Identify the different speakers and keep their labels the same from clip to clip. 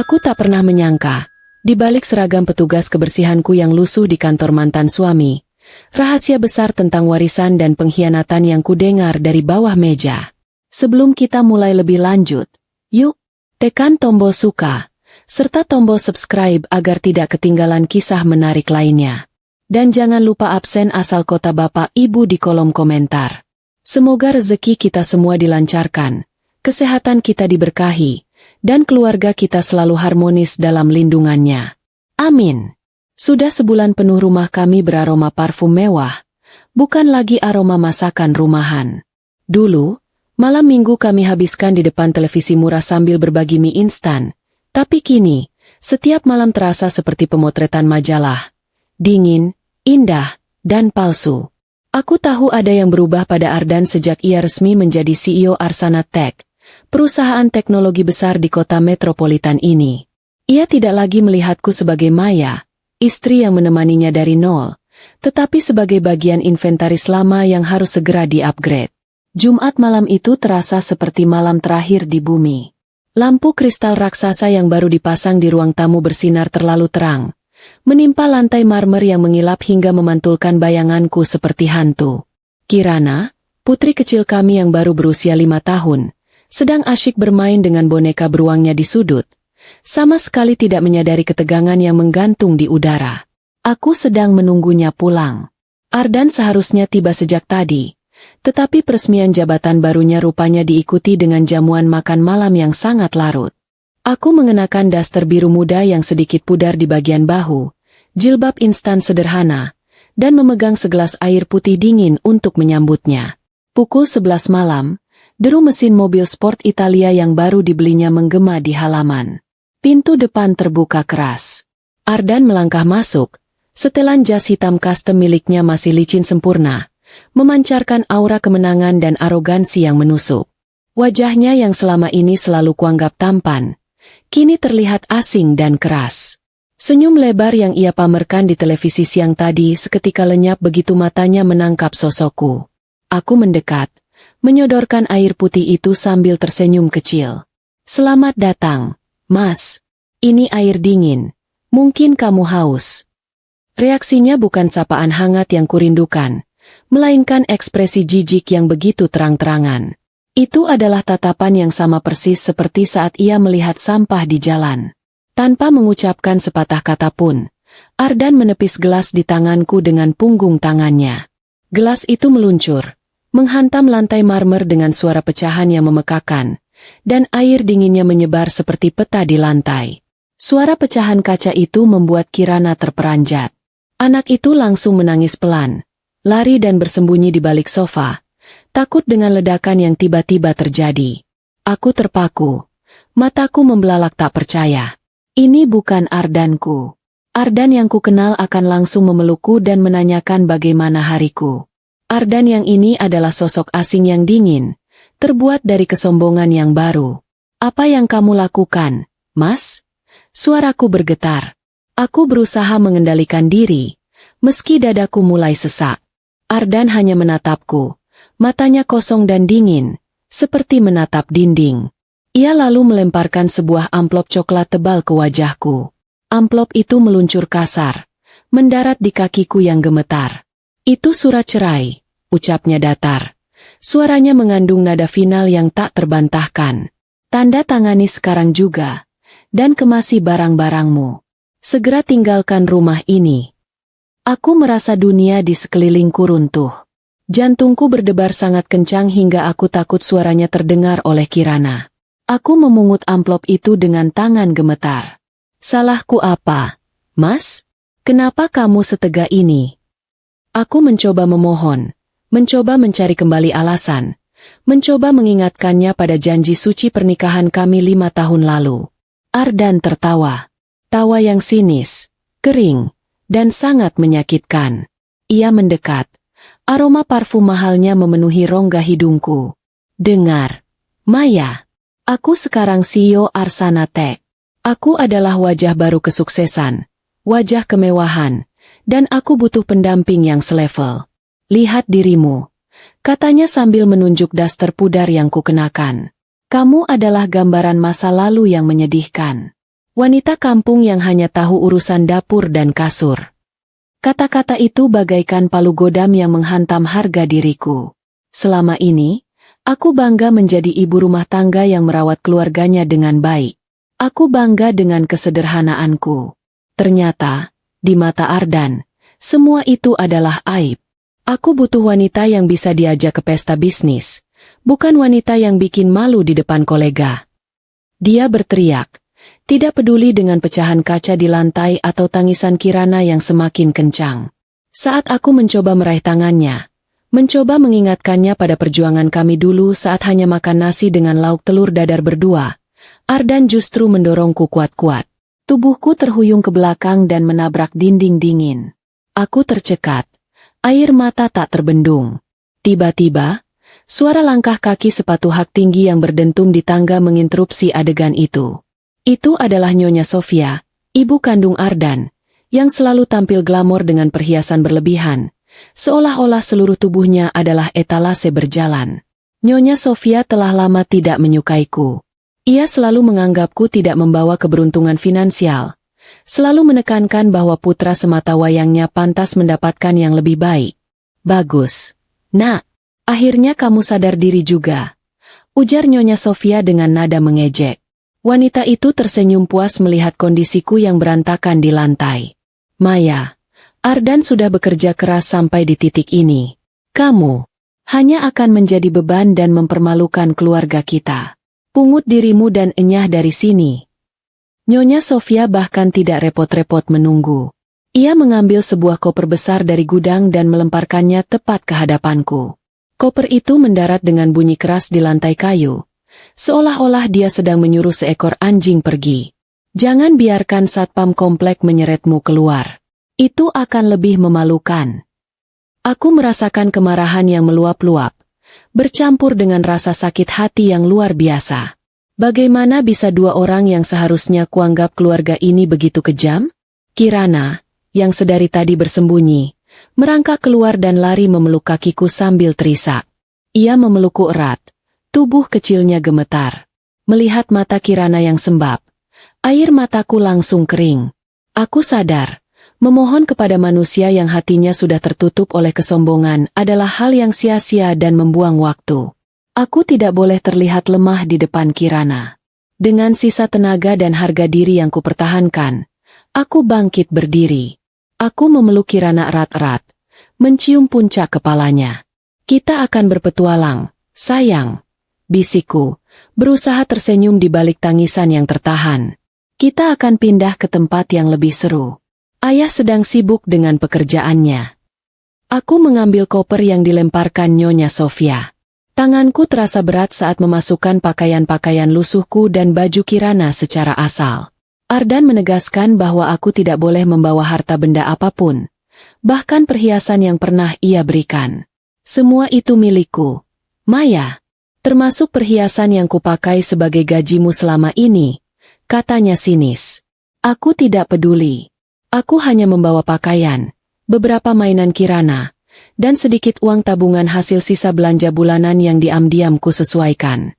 Speaker 1: Aku tak pernah menyangka, di balik seragam petugas kebersihanku yang lusuh di kantor mantan suami, rahasia besar tentang warisan dan pengkhianatan yang kudengar dari bawah meja. Sebelum kita mulai lebih lanjut, yuk, tekan tombol suka, serta tombol subscribe agar tidak ketinggalan kisah menarik lainnya. Dan jangan lupa absen asal kota Bapak Ibu di kolom komentar. Semoga rezeki kita semua dilancarkan, kesehatan kita diberkahi, dan keluarga kita selalu harmonis dalam lindungannya. Amin. Sudah sebulan penuh rumah kami beraroma parfum mewah, bukan lagi aroma masakan rumahan. Dulu, malam minggu kami habiskan di depan televisi murah sambil berbagi mie instan, tapi kini, setiap malam terasa seperti pemotretan majalah. Dingin, indah, dan palsu. Aku tahu ada yang berubah pada Ardan sejak ia resmi menjadi CEO Arsana Tech, perusahaan teknologi besar di kota metropolitan ini. Ia tidak lagi melihatku sebagai Maya, istri yang menemaninya dari nol, tetapi sebagai bagian inventaris lama yang harus segera di-upgrade. Jumat malam itu terasa seperti malam terakhir di bumi. Lampu kristal raksasa yang baru dipasang di ruang tamu bersinar terlalu terang, menimpa lantai marmer yang mengilap hingga memantulkan bayanganku seperti hantu. Kirana, putri kecil kami yang baru berusia 5 tahun, sedang asyik bermain dengan boneka beruangnya di sudut, sama sekali tidak menyadari ketegangan yang menggantung di udara. Aku sedang menunggunya pulang. Ardan seharusnya tiba sejak tadi, tetapi peresmian jabatan barunya rupanya diikuti dengan jamuan makan malam yang sangat larut. Aku mengenakan daster biru muda yang sedikit pudar di bagian bahu, jilbab instan sederhana, dan memegang segelas air putih dingin untuk menyambutnya. Pukul 11 malam, deru mesin mobil sport Italia yang baru dibelinya menggema di halaman. Pintu depan terbuka keras. Ardan melangkah masuk, setelan jas hitam custom miliknya masih licin sempurna, memancarkan aura kemenangan dan arogansi yang menusuk. Wajahnya yang selama ini selalu kuanggap tampan, kini terlihat asing dan keras. Senyum lebar yang ia pamerkan di televisi siang tadi seketika lenyap begitu matanya menangkap sosokku. Aku mendekat, menyodorkan air putih itu sambil tersenyum kecil. "Selamat datang, Mas. Ini air dingin. Mungkin kamu haus." Reaksinya bukan sapaan hangat yang kurindukan, melainkan ekspresi jijik yang begitu terang-terangan. Itu adalah tatapan yang sama persis seperti saat ia melihat sampah di jalan. Tanpa mengucapkan sepatah kata pun, Ardan menepis gelas di tanganku dengan punggung tangannya. Gelas itu meluncur, menghantam lantai marmer dengan suara pecahan yang memekakan, dan air dinginnya menyebar seperti peta di lantai. Suara pecahan kaca itu membuat Kirana terperanjat. Anak itu langsung menangis pelan, lari dan bersembunyi di balik sofa, takut dengan ledakan yang tiba-tiba terjadi. Aku terpaku, mataku membelalak tak percaya. Ini bukan Ardanku. Ardan yang kukenal akan langsung memelukku dan menanyakan bagaimana hariku. Ardan yang ini adalah sosok asing yang dingin, terbuat dari kesombongan yang baru. "Apa yang kamu lakukan, Mas?" Suaraku bergetar. Aku berusaha mengendalikan diri, meski dadaku mulai sesak. Ardan hanya menatapku, matanya kosong dan dingin, seperti menatap dinding. Ia lalu melemparkan sebuah amplop coklat tebal ke wajahku. Amplop itu meluncur kasar, mendarat di kakiku yang gemetar. "Itu surat cerai," ucapnya datar. Suaranya mengandung nada final yang tak terbantahkan. "Tanda tangani sekarang juga, dan kemasi barang-barangmu. Segera tinggalkan rumah ini." Aku merasa dunia di sekelilingku runtuh. Jantungku berdebar sangat kencang hingga aku takut suaranya terdengar oleh Kirana. Aku memungut amplop itu dengan tangan gemetar. "Salahku apa, Mas? Kenapa kamu setega ini?" Aku mencoba memohon, mencoba mencari kembali alasan, mencoba mengingatkannya pada janji suci pernikahan kami 5 tahun lalu. Ardan tertawa. Tawa yang sinis, kering, dan sangat menyakitkan. Ia mendekat. Aroma parfum mahalnya memenuhi rongga hidungku. "Dengar, Maya. Aku sekarang CEO Arsana Tech. Aku adalah wajah baru kesuksesan, wajah kemewahan, dan aku butuh pendamping yang selevel. Lihat dirimu," katanya sambil menunjuk daster pudar yang kukenakan. "Kamu adalah gambaran masa lalu yang menyedihkan. Wanita kampung yang hanya tahu urusan dapur dan kasur. Kata-kata itu bagaikan palu godam yang menghantam harga diriku. Selama ini, aku bangga menjadi ibu rumah tangga yang merawat keluarganya dengan baik. Aku bangga dengan kesederhanaanku. Ternyata, di mata Ardan, semua itu adalah aib. Aku butuh wanita yang bisa diajak ke pesta bisnis, bukan wanita yang bikin malu di depan kolega. Dia berteriak, tidak peduli dengan pecahan kaca di lantai atau tangisan Kirana yang semakin kencang. Saat aku mencoba meraih tangannya, mencoba mengingatkannya pada perjuangan kami dulu saat hanya makan nasi dengan lauk telur dadar berdua, Ardan justru mendorongku kuat-kuat. Tubuhku terhuyung ke belakang dan menabrak dinding dingin. Aku tercekat. Air mata tak terbendung. Tiba-tiba, suara langkah kaki sepatu hak tinggi yang berdentum di tangga menginterupsi adegan itu. Itu adalah Nyonya Sofia, ibu kandung Ardan, yang selalu tampil glamor dengan perhiasan berlebihan, seolah-olah seluruh tubuhnya adalah etalase berjalan. Nyonya Sofia telah lama tidak menyukaiku. Ia selalu menganggapku tidak membawa keberuntungan finansial. Selalu menekankan bahwa putra semata wayangnya pantas mendapatkan yang lebih baik. Bagus. Nak, akhirnya kamu sadar diri juga. Ujar Nyonya Sofia dengan nada mengejek. Wanita itu tersenyum puas melihat kondisiku yang berantakan di lantai. Maya, Ardan sudah bekerja keras sampai di titik ini. Kamu hanya akan menjadi beban dan mempermalukan keluarga kita. Pungut dirimu dan enyah dari sini. Nyonya Sofia bahkan tidak repot-repot menunggu. Ia mengambil sebuah koper besar dari gudang dan melemparkannya tepat ke hadapanku. Koper itu mendarat dengan bunyi keras di lantai kayu, seolah-olah dia sedang menyuruh seekor anjing pergi. Jangan biarkan satpam komplek menyeretmu keluar. Itu akan lebih memalukan. Aku merasakan kemarahan yang meluap-luap, bercampur dengan rasa sakit hati yang luar biasa. Bagaimana bisa dua orang yang seharusnya kuanggap keluarga ini begitu kejam? Kirana, yang sedari tadi bersembunyi, merangkak keluar dan lari memeluk kakiku sambil terisak. Ia memelukku erat, tubuh kecilnya gemetar. Melihat mata Kirana yang sembab, air mataku langsung kering. Aku sadar, memohon kepada manusia yang hatinya sudah tertutup oleh kesombongan adalah hal yang sia-sia dan membuang waktu. Aku tidak boleh terlihat lemah di depan Kirana. Dengan sisa tenaga dan harga diri yang kupertahankan, aku bangkit berdiri. Aku memeluk Kirana erat-erat, mencium puncak kepalanya. Kita akan berpetualang, sayang, bisikku, berusaha tersenyum di balik tangisan yang tertahan. Kita akan pindah ke tempat yang lebih seru. Ayah sedang sibuk dengan pekerjaannya. Aku mengambil koper yang dilemparkan Nyonya Sofia. Tanganku terasa berat saat memasukkan pakaian-pakaian lusuhku dan baju Kirana secara asal. Ardan menegaskan bahwa aku tidak boleh membawa harta benda apapun, bahkan perhiasan yang pernah ia berikan. Semua itu milikku, Maya, termasuk perhiasan yang kupakai sebagai gajimu selama ini, katanya sinis. Aku tidak peduli. Aku hanya membawa pakaian, beberapa mainan Kirana, dan sedikit uang tabungan hasil sisa belanja bulanan yang diam-diam ku sesuaikan.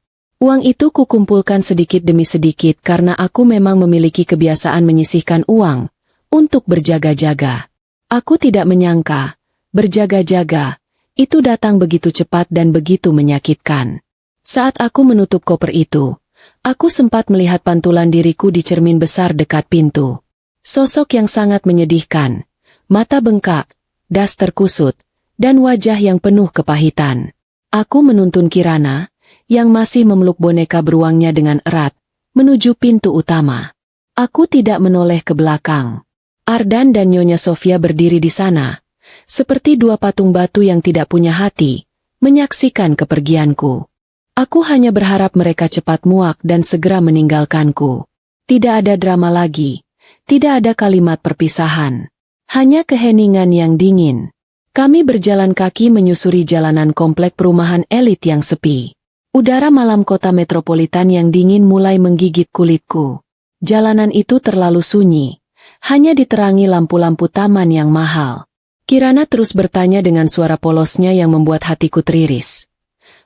Speaker 1: Uang itu kukumpulkan sedikit demi sedikit karena aku memang memiliki kebiasaan menyisihkan uang untuk berjaga-jaga. Aku tidak menyangka, berjaga-jaga, itu datang begitu cepat dan begitu menyakitkan. Saat aku menutup koper itu, aku sempat melihat pantulan diriku di cermin besar dekat pintu. Sosok yang sangat menyedihkan, mata bengkak, das terkusut, dan wajah yang penuh kepahitan. Aku menuntun Kirana, yang masih memeluk boneka beruangnya dengan erat, menuju pintu utama. Aku tidak menoleh ke belakang. Ardan dan Nyonya Sofia berdiri di sana, seperti dua patung batu yang tidak punya hati, menyaksikan kepergianku. Aku hanya berharap mereka cepat muak dan segera meninggalkanku. Tidak ada drama lagi, tidak ada kalimat perpisahan, hanya keheningan yang dingin. Kami berjalan kaki menyusuri jalanan komplek perumahan elit yang sepi. Udara malam kota metropolitan yang dingin mulai menggigit kulitku. Jalanan itu terlalu sunyi, hanya diterangi lampu-lampu taman yang mahal. Kirana terus bertanya dengan suara polosnya yang membuat hatiku teriris.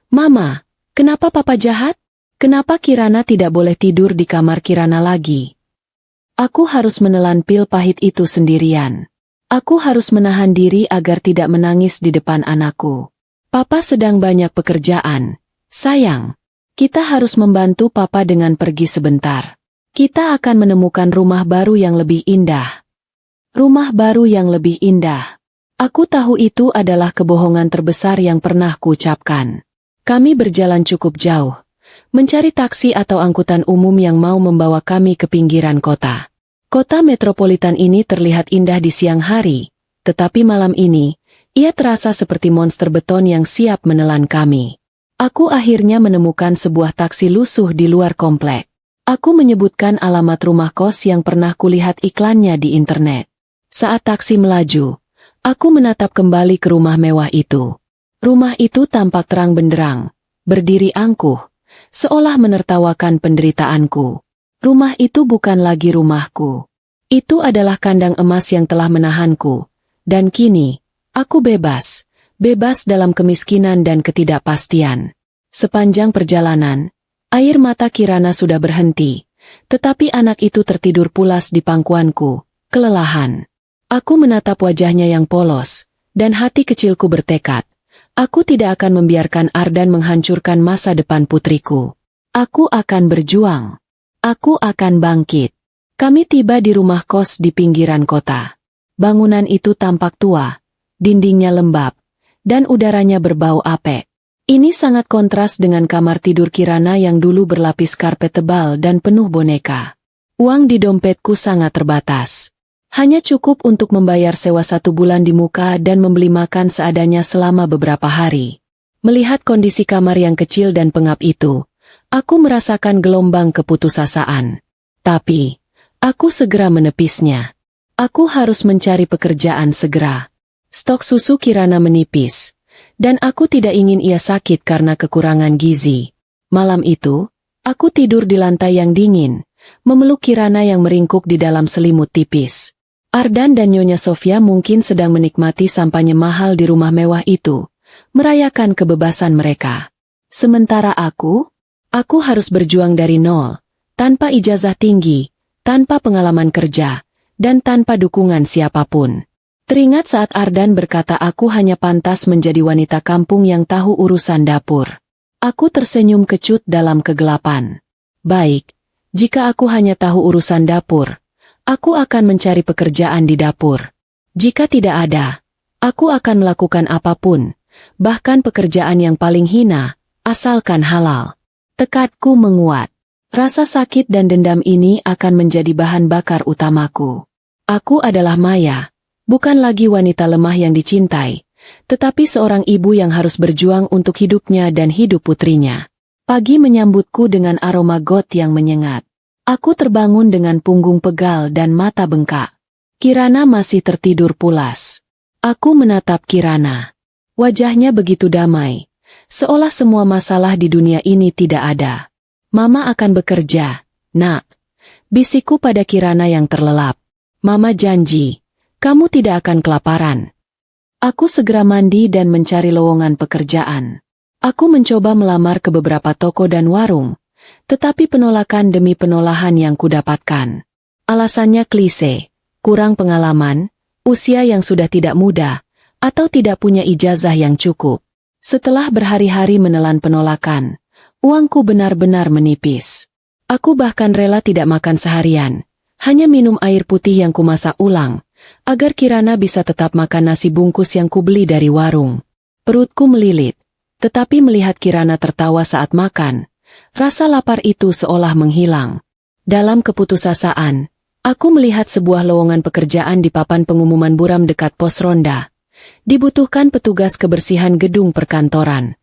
Speaker 1: Mama, kenapa papa jahat? Kenapa Kirana tidak boleh tidur di kamar Kirana lagi? Aku harus menelan pil pahit itu sendirian. Aku harus menahan diri agar tidak menangis di depan anakku. Papa sedang banyak pekerjaan. Sayang, kita harus membantu Papa dengan pergi sebentar. Kita akan menemukan rumah baru yang lebih indah. Rumah baru yang lebih indah. Aku tahu itu adalah kebohongan terbesar yang pernah kuucapkan. Kami berjalan cukup jauh, mencari taksi atau angkutan umum yang mau membawa kami ke pinggiran kota. Kota metropolitan ini terlihat indah di siang hari, tetapi malam ini, ia terasa seperti monster beton yang siap menelan kami. Aku akhirnya menemukan sebuah taksi lusuh di luar komplek. Aku menyebutkan alamat rumah kos yang pernah kulihat iklannya di internet. Saat taksi melaju, aku menatap kembali ke rumah mewah itu. Rumah itu tampak terang benderang, berdiri angkuh, seolah menertawakan penderitaanku. Rumah itu bukan lagi rumahku. Itu adalah kandang emas yang telah menahanku. Dan kini, aku bebas. Bebas dalam kemiskinan dan ketidakpastian. Sepanjang perjalanan, air mata Kirana sudah berhenti. Tetapi anak itu tertidur pulas di pangkuanku, kelelahan. Aku menatap wajahnya yang polos, dan hati kecilku bertekad. Aku tidak akan membiarkan Ardan menghancurkan masa depan putriku. Aku akan berjuang. Aku akan bangkit. Kami tiba di rumah kos di pinggiran kota. Bangunan itu tampak tua, dindingnya lembab, dan udaranya berbau apek. Ini sangat kontras dengan kamar tidur Kirana yang dulu berlapis karpet tebal dan penuh boneka. Uang di dompetku sangat terbatas. Hanya cukup untuk membayar sewa 1 bulan di muka dan membeli makan seadanya selama beberapa hari. Melihat kondisi kamar yang kecil dan pengap itu, aku merasakan gelombang keputusasaan. Tapi, aku segera menepisnya. Aku harus mencari pekerjaan segera. Stok susu Kirana menipis, dan aku tidak ingin ia sakit karena kekurangan gizi. Malam itu, aku tidur di lantai yang dingin, memeluk Kirana yang meringkuk di dalam selimut tipis. Ardan dan Nyonya Sofia mungkin sedang menikmati sampahnya mahal di rumah mewah itu, merayakan kebebasan mereka. Sementara aku harus berjuang dari nol, tanpa ijazah tinggi, tanpa pengalaman kerja, dan tanpa dukungan siapapun. Teringat saat Ardan berkata aku hanya pantas menjadi wanita kampung yang tahu urusan dapur. Aku tersenyum kecut dalam kegelapan. Baik, jika aku hanya tahu urusan dapur, aku akan mencari pekerjaan di dapur. Jika tidak ada, aku akan melakukan apapun, bahkan pekerjaan yang paling hina, asalkan halal. Tekadku menguat. Rasa sakit dan dendam ini akan menjadi bahan bakar utamaku. Aku adalah Maya, bukan lagi wanita lemah yang dicintai, tetapi seorang ibu yang harus berjuang untuk hidupnya dan hidup putrinya. Pagi menyambutku dengan aroma got yang menyengat. Aku terbangun dengan punggung pegal dan mata bengkak. Kirana masih tertidur pulas. Aku menatap Kirana. Wajahnya begitu damai, seolah semua masalah di dunia ini tidak ada. Mama akan bekerja, nak. Bisikku pada Kirana yang terlelap. Mama janji, kamu tidak akan kelaparan. Aku segera mandi dan mencari lowongan pekerjaan. Aku mencoba melamar ke beberapa toko dan warung, tetapi penolakan demi penolahan yang kudapatkan. Alasannya klise, kurang pengalaman, usia yang sudah tidak muda, atau tidak punya ijazah yang cukup. Setelah berhari-hari menelan penolakan, uangku benar-benar menipis. Aku bahkan rela tidak makan seharian, hanya minum air putih yang kumasak ulang, agar Kirana bisa tetap makan nasi bungkus yang kubeli dari warung. Perutku melilit, tetapi melihat Kirana tertawa saat makan, rasa lapar itu seolah menghilang. Dalam keputusasaan, aku melihat sebuah lowongan pekerjaan di papan pengumuman buram dekat pos ronda. Dibutuhkan petugas kebersihan gedung perkantoran.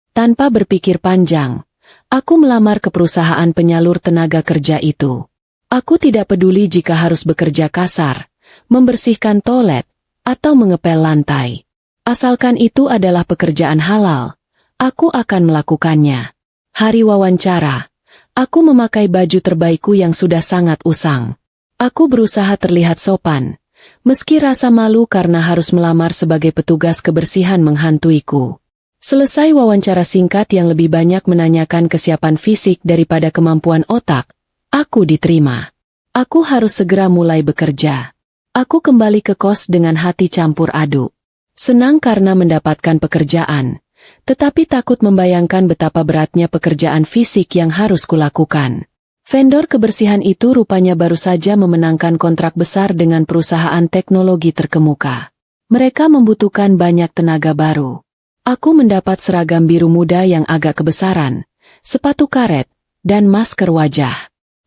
Speaker 1: Tanpa berpikir panjang, aku melamar ke perusahaan penyalur tenaga kerja itu. Aku tidak peduli jika harus bekerja kasar, membersihkan toilet, atau mengepel lantai. Asalkan itu adalah pekerjaan halal, aku akan melakukannya. Hari wawancara, aku memakai baju terbaikku yang sudah sangat usang. Aku berusaha terlihat sopan, meski rasa malu karena harus melamar sebagai petugas kebersihan menghantuiku. Selesai wawancara singkat yang lebih banyak menanyakan kesiapan fisik daripada kemampuan otak, aku diterima. Aku harus segera mulai bekerja. Aku kembali ke kos dengan hati campur aduk. Senang karena mendapatkan pekerjaan, tetapi takut membayangkan betapa beratnya pekerjaan fisik yang harus kulakukan. Vendor kebersihan itu rupanya baru saja memenangkan kontrak besar dengan perusahaan teknologi terkemuka. Mereka membutuhkan banyak tenaga baru. Aku mendapat seragam biru muda yang agak kebesaran, sepatu karet, dan masker wajah.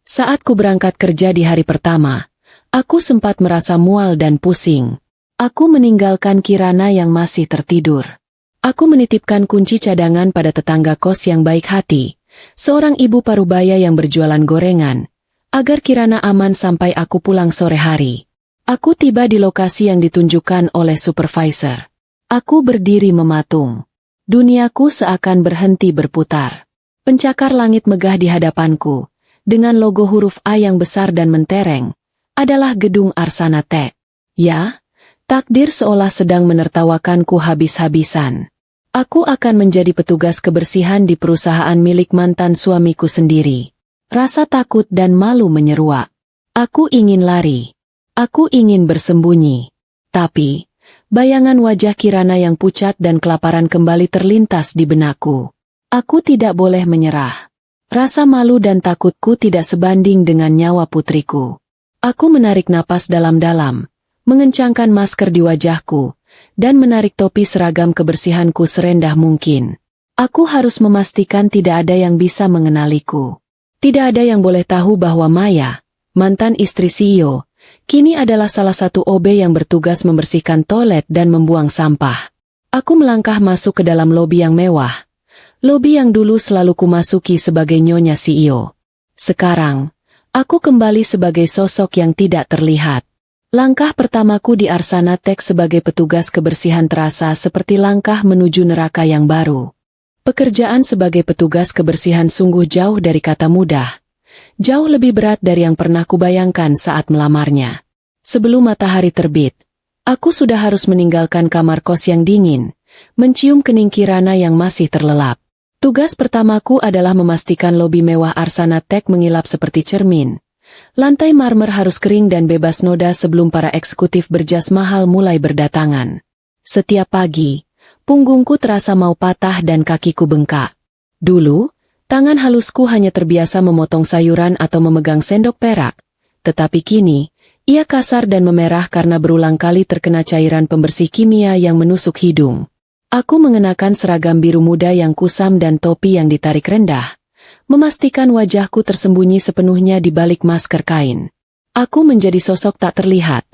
Speaker 1: Saat ku berangkat kerja di hari pertama, aku sempat merasa mual dan pusing. Aku meninggalkan Kirana yang masih tertidur. Aku menitipkan kunci cadangan pada tetangga kos yang baik hati, seorang ibu parubaya yang berjualan gorengan, agar Kirana aman sampai aku pulang sore hari. Aku tiba di lokasi yang ditunjukkan oleh supervisor. Aku berdiri mematung. Duniaku seakan berhenti berputar. Pencakar langit megah di hadapanku, dengan logo huruf A yang besar dan mentereng, adalah gedung Arsana Tech. Ya, takdir seolah sedang menertawakanku habis-habisan. Aku akan menjadi petugas kebersihan di perusahaan milik mantan suamiku sendiri. Rasa takut dan malu menyeruak. Aku ingin lari. Aku ingin bersembunyi. Tapi, bayangan wajah Kirana yang pucat dan kelaparan kembali terlintas di benakku. Aku tidak boleh menyerah. Rasa malu dan takutku tidak sebanding dengan nyawa putriku. Aku menarik napas dalam-dalam, mengencangkan masker di wajahku, dan menarik topi seragam kebersihanku serendah mungkin. Aku harus memastikan tidak ada yang bisa mengenaliku. Tidak ada yang boleh tahu bahwa Maya, mantan istri CEO, kini adalah salah satu OB yang bertugas membersihkan toilet dan membuang sampah. Aku melangkah masuk ke dalam lobi yang mewah. Lobi yang dulu selalu kumasuki sebagai nyonya CEO. Sekarang, aku kembali sebagai sosok yang tidak terlihat. Langkah pertamaku di Arsana Tech sebagai petugas kebersihan terasa seperti langkah menuju neraka yang baru. Pekerjaan sebagai petugas kebersihan sungguh jauh dari kata mudah. Jauh lebih berat dari yang pernah kubayangkan saat melamarnya. Sebelum matahari terbit, aku sudah harus meninggalkan kamar kos yang dingin, mencium kening Kirana yang masih terlelap. Tugas pertamaku adalah memastikan lobi mewah Arsana Tech mengilap seperti cermin. Lantai marmer harus kering dan bebas noda sebelum para eksekutif berjas mahal mulai berdatangan. Setiap pagi, punggungku terasa mau patah dan kakiku bengkak. Dulu, tangan halusku hanya terbiasa memotong sayuran atau memegang sendok perak. Tetapi kini, ia kasar dan memerah karena berulang kali terkena cairan pembersih kimia yang menusuk hidung. Aku mengenakan seragam biru muda yang kusam dan topi yang ditarik rendah, memastikan wajahku tersembunyi sepenuhnya di balik masker kain. Aku menjadi sosok tak terlihat.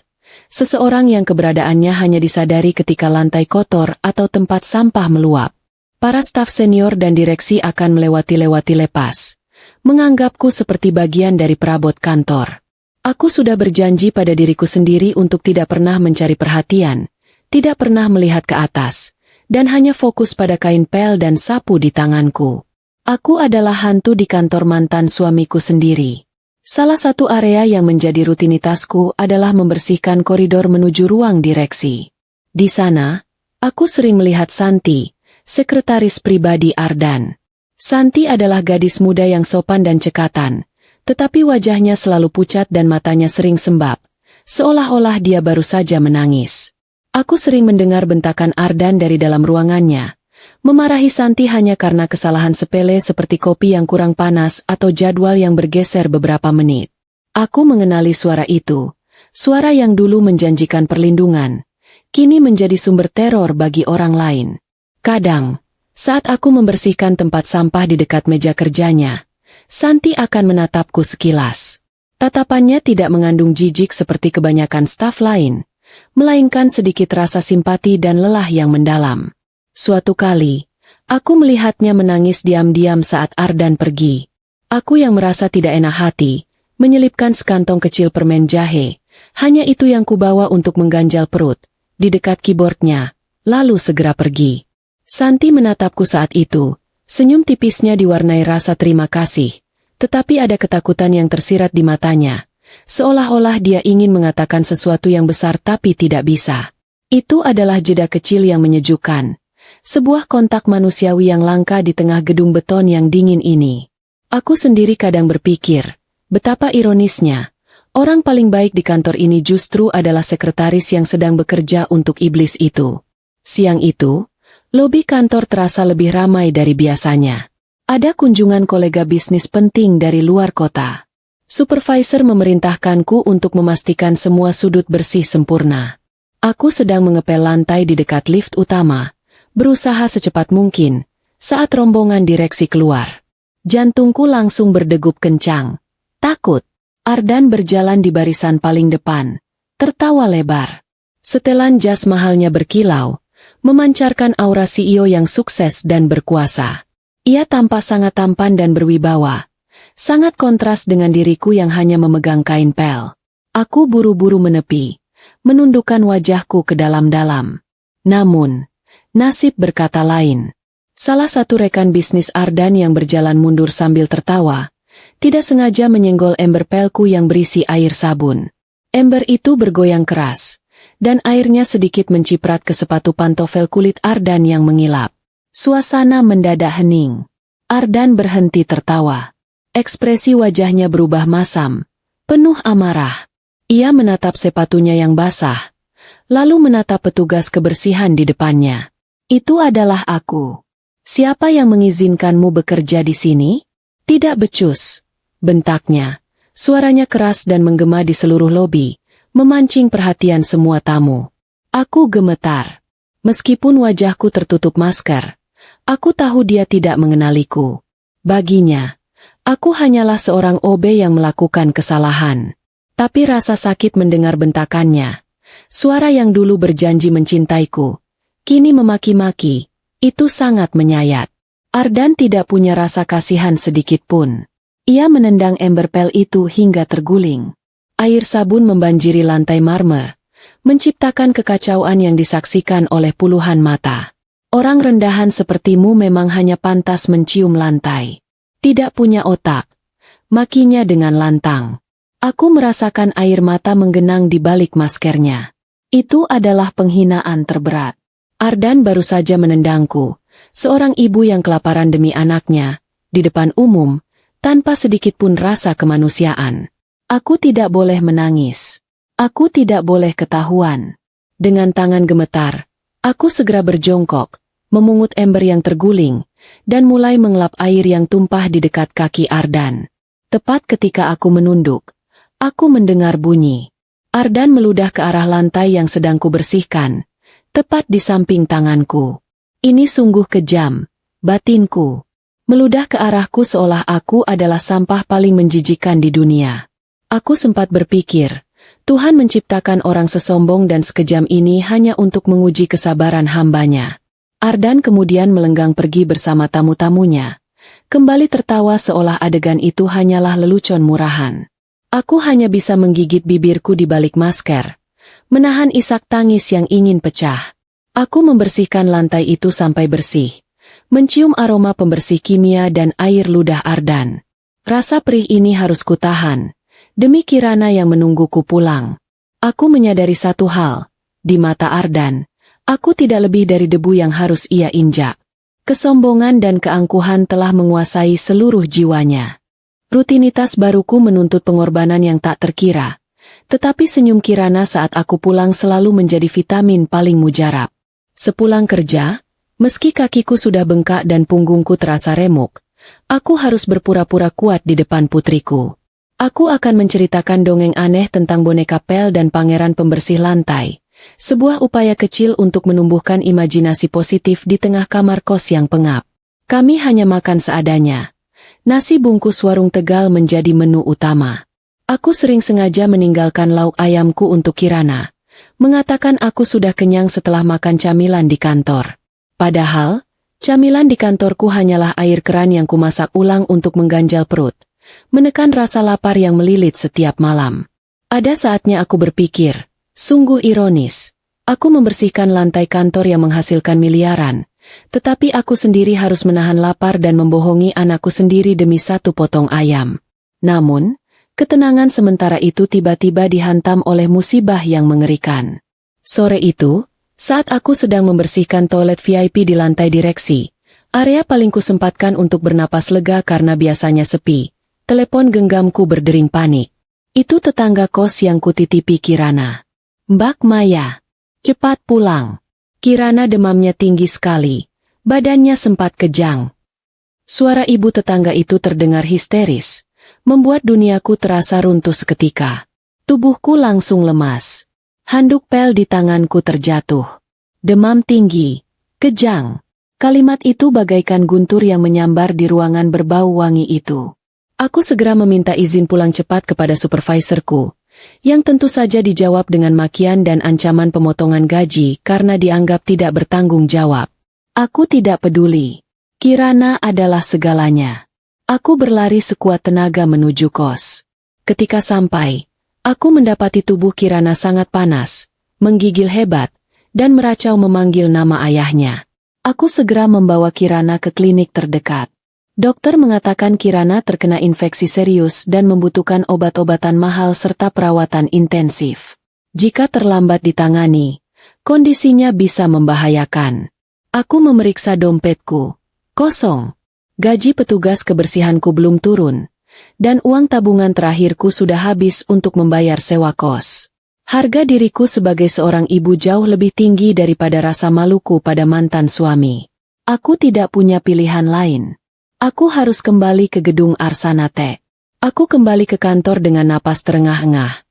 Speaker 1: Seseorang yang keberadaannya hanya disadari ketika lantai kotor atau tempat sampah meluap. Para staf senior dan direksi akan melewati lepas, menganggapku seperti bagian dari perabot kantor. Aku sudah berjanji pada diriku sendiri untuk tidak pernah mencari perhatian, tidak pernah melihat ke atas, dan hanya fokus pada kain pel dan sapu di tanganku. Aku adalah hantu di kantor mantan suamiku sendiri. Salah satu area yang menjadi rutinitasku adalah membersihkan koridor menuju ruang direksi. Di sana, aku sering melihat Santi, sekretaris pribadi Ardan. Santi adalah gadis muda yang sopan dan cekatan, tetapi wajahnya selalu pucat dan matanya sering sembab, seolah-olah dia baru saja menangis. Aku sering mendengar bentakan Ardan dari dalam ruangannya, memarahi Santi hanya karena kesalahan sepele seperti kopi yang kurang panas atau jadwal yang bergeser beberapa menit. Aku mengenali suara itu, suara yang dulu menjanjikan perlindungan, kini menjadi sumber teror bagi orang lain. Kadang, saat aku membersihkan tempat sampah di dekat meja kerjanya, Santi akan menatapku sekilas. Tatapannya tidak mengandung jijik seperti kebanyakan staf lain, melainkan sedikit rasa simpati dan lelah yang mendalam. Suatu kali, aku melihatnya menangis diam-diam saat Ardan pergi. Aku yang merasa tidak enak hati, menyelipkan sekantong kecil permen jahe, hanya itu yang kubawa untuk mengganjal perut, di dekat keyboardnya, lalu segera pergi. Santi menatapku saat itu, senyum tipisnya diwarnai rasa terima kasih, tetapi ada ketakutan yang tersirat di matanya, seolah-olah dia ingin mengatakan sesuatu yang besar tapi tidak bisa. Itu adalah jeda kecil yang menyejukkan, sebuah kontak manusiawi yang langka di tengah gedung beton yang dingin ini. Aku sendiri kadang berpikir, betapa ironisnya, Orang paling baik di kantor ini justru adalah sekretaris yang sedang bekerja untuk iblis itu. Siang itu, lobi kantor terasa lebih ramai dari biasanya. Ada kunjungan kolega bisnis penting dari luar kota. Supervisor memerintahkanku untuk memastikan semua sudut bersih sempurna. Aku sedang mengepel lantai di dekat lift utama, berusaha secepat mungkin, saat rombongan direksi keluar. Jantungku langsung berdegup kencang. Takut. Ardan berjalan di barisan paling depan, tertawa lebar. Setelan jas mahalnya berkilau, memancarkan aura CEO yang sukses dan berkuasa. Ia tampak sangat tampan dan berwibawa, sangat kontras dengan diriku yang hanya memegang kain pel. Aku buru-buru menepi, menundukkan wajahku ke dalam-dalam. Namun, nasib berkata lain. Salah satu rekan bisnis Ardan yang berjalan mundur sambil tertawa, tidak sengaja menyenggol ember pelku yang berisi air sabun. Ember itu bergoyang keras, dan airnya sedikit menciprat ke sepatu pantofel kulit Ardan yang mengilap. Suasana mendadak hening. Ardan berhenti tertawa. Ekspresi wajahnya berubah masam, penuh amarah. Ia menatap sepatunya yang basah, lalu menatap petugas kebersihan di depannya. Itu adalah aku. Siapa yang mengizinkanmu bekerja di sini? Tidak becus, bentaknya. Suaranya keras dan menggema di seluruh lobi, memancing perhatian semua tamu. Aku gemetar. Meskipun wajahku tertutup masker, aku tahu dia tidak mengenaliku. Baginya, aku hanyalah seorang OB yang melakukan kesalahan. Tapi rasa sakit mendengar bentakannya. Suara yang dulu berjanji mencintaiku, kini memaki-maki, itu sangat menyayat. Ardan tidak punya rasa kasihan sedikit pun. Ia menendang ember pel itu hingga terguling. Air sabun membanjiri lantai marmer, menciptakan kekacauan yang disaksikan oleh puluhan mata. Orang rendahan sepertimu memang hanya pantas mencium lantai. Tidak punya otak. Makinya dengan lantang. Aku merasakan air mata menggenang di balik maskernya. Itu adalah penghinaan terberat. Ardan baru saja menendangku, seorang ibu yang kelaparan demi anaknya, di depan umum, tanpa sedikit pun rasa kemanusiaan. Aku tidak boleh menangis. Aku tidak boleh ketahuan. Dengan tangan gemetar, aku segera berjongkok, memungut ember yang terguling, dan mulai mengelap air yang tumpah di dekat kaki Ardan. Tepat ketika aku menunduk, aku mendengar bunyi. Ardan meludah ke arah lantai yang sedang kubersihkan, tepat di samping tanganku. Ini sungguh kejam, batinku. Meludah ke arahku seolah aku adalah sampah paling menjijikkan di dunia. Aku sempat berpikir, Tuhan menciptakan orang sesombong dan sekejam ini hanya untuk menguji kesabaran hambanya. Ardan kemudian melenggang pergi bersama tamu-tamunya. Kembali tertawa seolah adegan itu hanyalah lelucon murahan. Aku hanya bisa menggigit bibirku di balik masker, menahan isak tangis yang ingin pecah. Aku membersihkan lantai itu sampai bersih, mencium aroma pembersih kimia dan air ludah Ardan. Rasa perih ini harus kutahan, demi Kirana yang menungguku pulang. Aku menyadari satu hal, di mata Ardan, aku tidak lebih dari debu yang harus ia injak. Kesombongan dan keangkuhan telah menguasai seluruh jiwanya. Rutinitas baruku menuntut pengorbanan yang tak terkira, tetapi senyum Kirana saat aku pulang selalu menjadi vitamin paling mujarab. Sepulang kerja, meski kakiku sudah bengkak dan punggungku terasa remuk, aku harus berpura-pura kuat di depan putriku. Aku akan menceritakan dongeng aneh tentang boneka pel dan pangeran pembersih lantai, sebuah upaya kecil untuk menumbuhkan imajinasi positif di tengah kamar kos yang pengap. Kami hanya makan seadanya. Nasi bungkus warung Tegal menjadi menu utama. Aku sering sengaja meninggalkan lauk ayamku untuk Kirana, mengatakan aku sudah kenyang setelah makan camilan di kantor. Padahal, camilan di kantorku hanyalah air keran yang kumasak ulang untuk mengganjal perut, menekan rasa lapar yang melilit setiap malam. Ada saatnya aku berpikir, sungguh ironis, aku membersihkan lantai kantor yang menghasilkan miliaran, tetapi aku sendiri harus menahan lapar dan membohongi anakku sendiri demi satu potong ayam. Namun, ketenangan sementara itu tiba-tiba dihantam oleh musibah yang mengerikan. Sore itu, saat aku sedang membersihkan toilet VIP di lantai direksi, area paling kusempatkan untuk bernapas lega karena biasanya sepi, telepon genggamku berdering panik. Itu tetangga kos yang kutitipi Kirana. Mbak Maya, cepat pulang. Kirana demamnya tinggi sekali, badannya sempat kejang. Suara ibu tetangga itu terdengar histeris, membuat duniaku terasa runtuh seketika. Tubuhku langsung lemas. Handuk pel di tanganku terjatuh. Demam tinggi, kejang. Kalimat itu bagaikan guntur yang menyambar di ruangan berbau wangi itu. Aku segera meminta izin pulang cepat kepada supervisorku, yang tentu saja dijawab dengan makian dan ancaman pemotongan gaji karena dianggap tidak bertanggung jawab. Aku tidak peduli. Kirana adalah segalanya. Aku berlari sekuat tenaga menuju kos. Ketika sampai, aku mendapati tubuh Kirana sangat panas, menggigil hebat, dan meracau memanggil nama ayahnya. Aku segera membawa Kirana ke klinik terdekat. Dokter mengatakan Kirana terkena infeksi serius dan membutuhkan obat-obatan mahal serta perawatan intensif. Jika terlambat ditangani, kondisinya bisa membahayakan. Aku memeriksa dompetku. Kosong. Gaji petugas kebersihanku belum turun, dan uang tabungan terakhirku sudah habis untuk membayar sewa kos. Harga diriku sebagai seorang ibu jauh lebih tinggi daripada rasa maluku pada mantan suami. Aku tidak punya pilihan lain. Aku harus kembali ke gedung Arsanate. Aku kembali ke kantor dengan napas terengah-engah.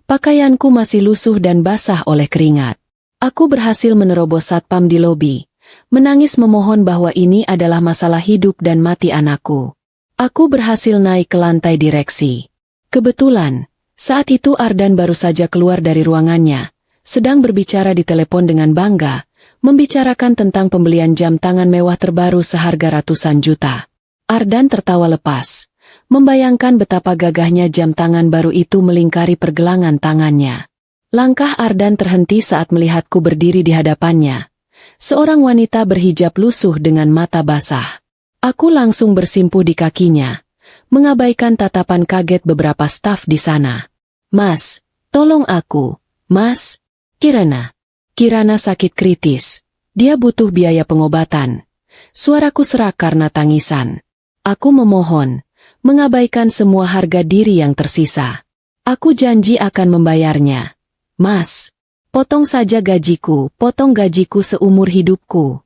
Speaker 1: Pakaianku masih lusuh dan basah oleh keringat. Aku berhasil menerobos satpam di lobi, menangis memohon bahwa ini adalah masalah hidup dan mati anakku. Aku berhasil naik ke lantai direksi. Kebetulan, saat itu Ardan baru saja keluar dari ruangannya, sedang berbicara di telepon dengan bangga, membicarakan tentang pembelian jam tangan mewah terbaru seharga ratusan juta. Ardan tertawa lepas, membayangkan betapa gagahnya jam tangan baru itu melingkari pergelangan tangannya. Langkah Ardan terhenti saat melihatku berdiri di hadapannya. Seorang wanita berhijab lusuh dengan mata basah. Aku langsung bersimpuh di kakinya, mengabaikan tatapan kaget beberapa staf di sana. Mas, tolong aku, Mas. Kirana. Kirana sakit kritis. Dia butuh biaya pengobatan. Suaraku serak karena tangisan. Aku memohon, mengabaikan semua harga diri yang tersisa. Aku janji akan membayarnya. Mas, potong saja gajiku, potong gajiku seumur hidupku.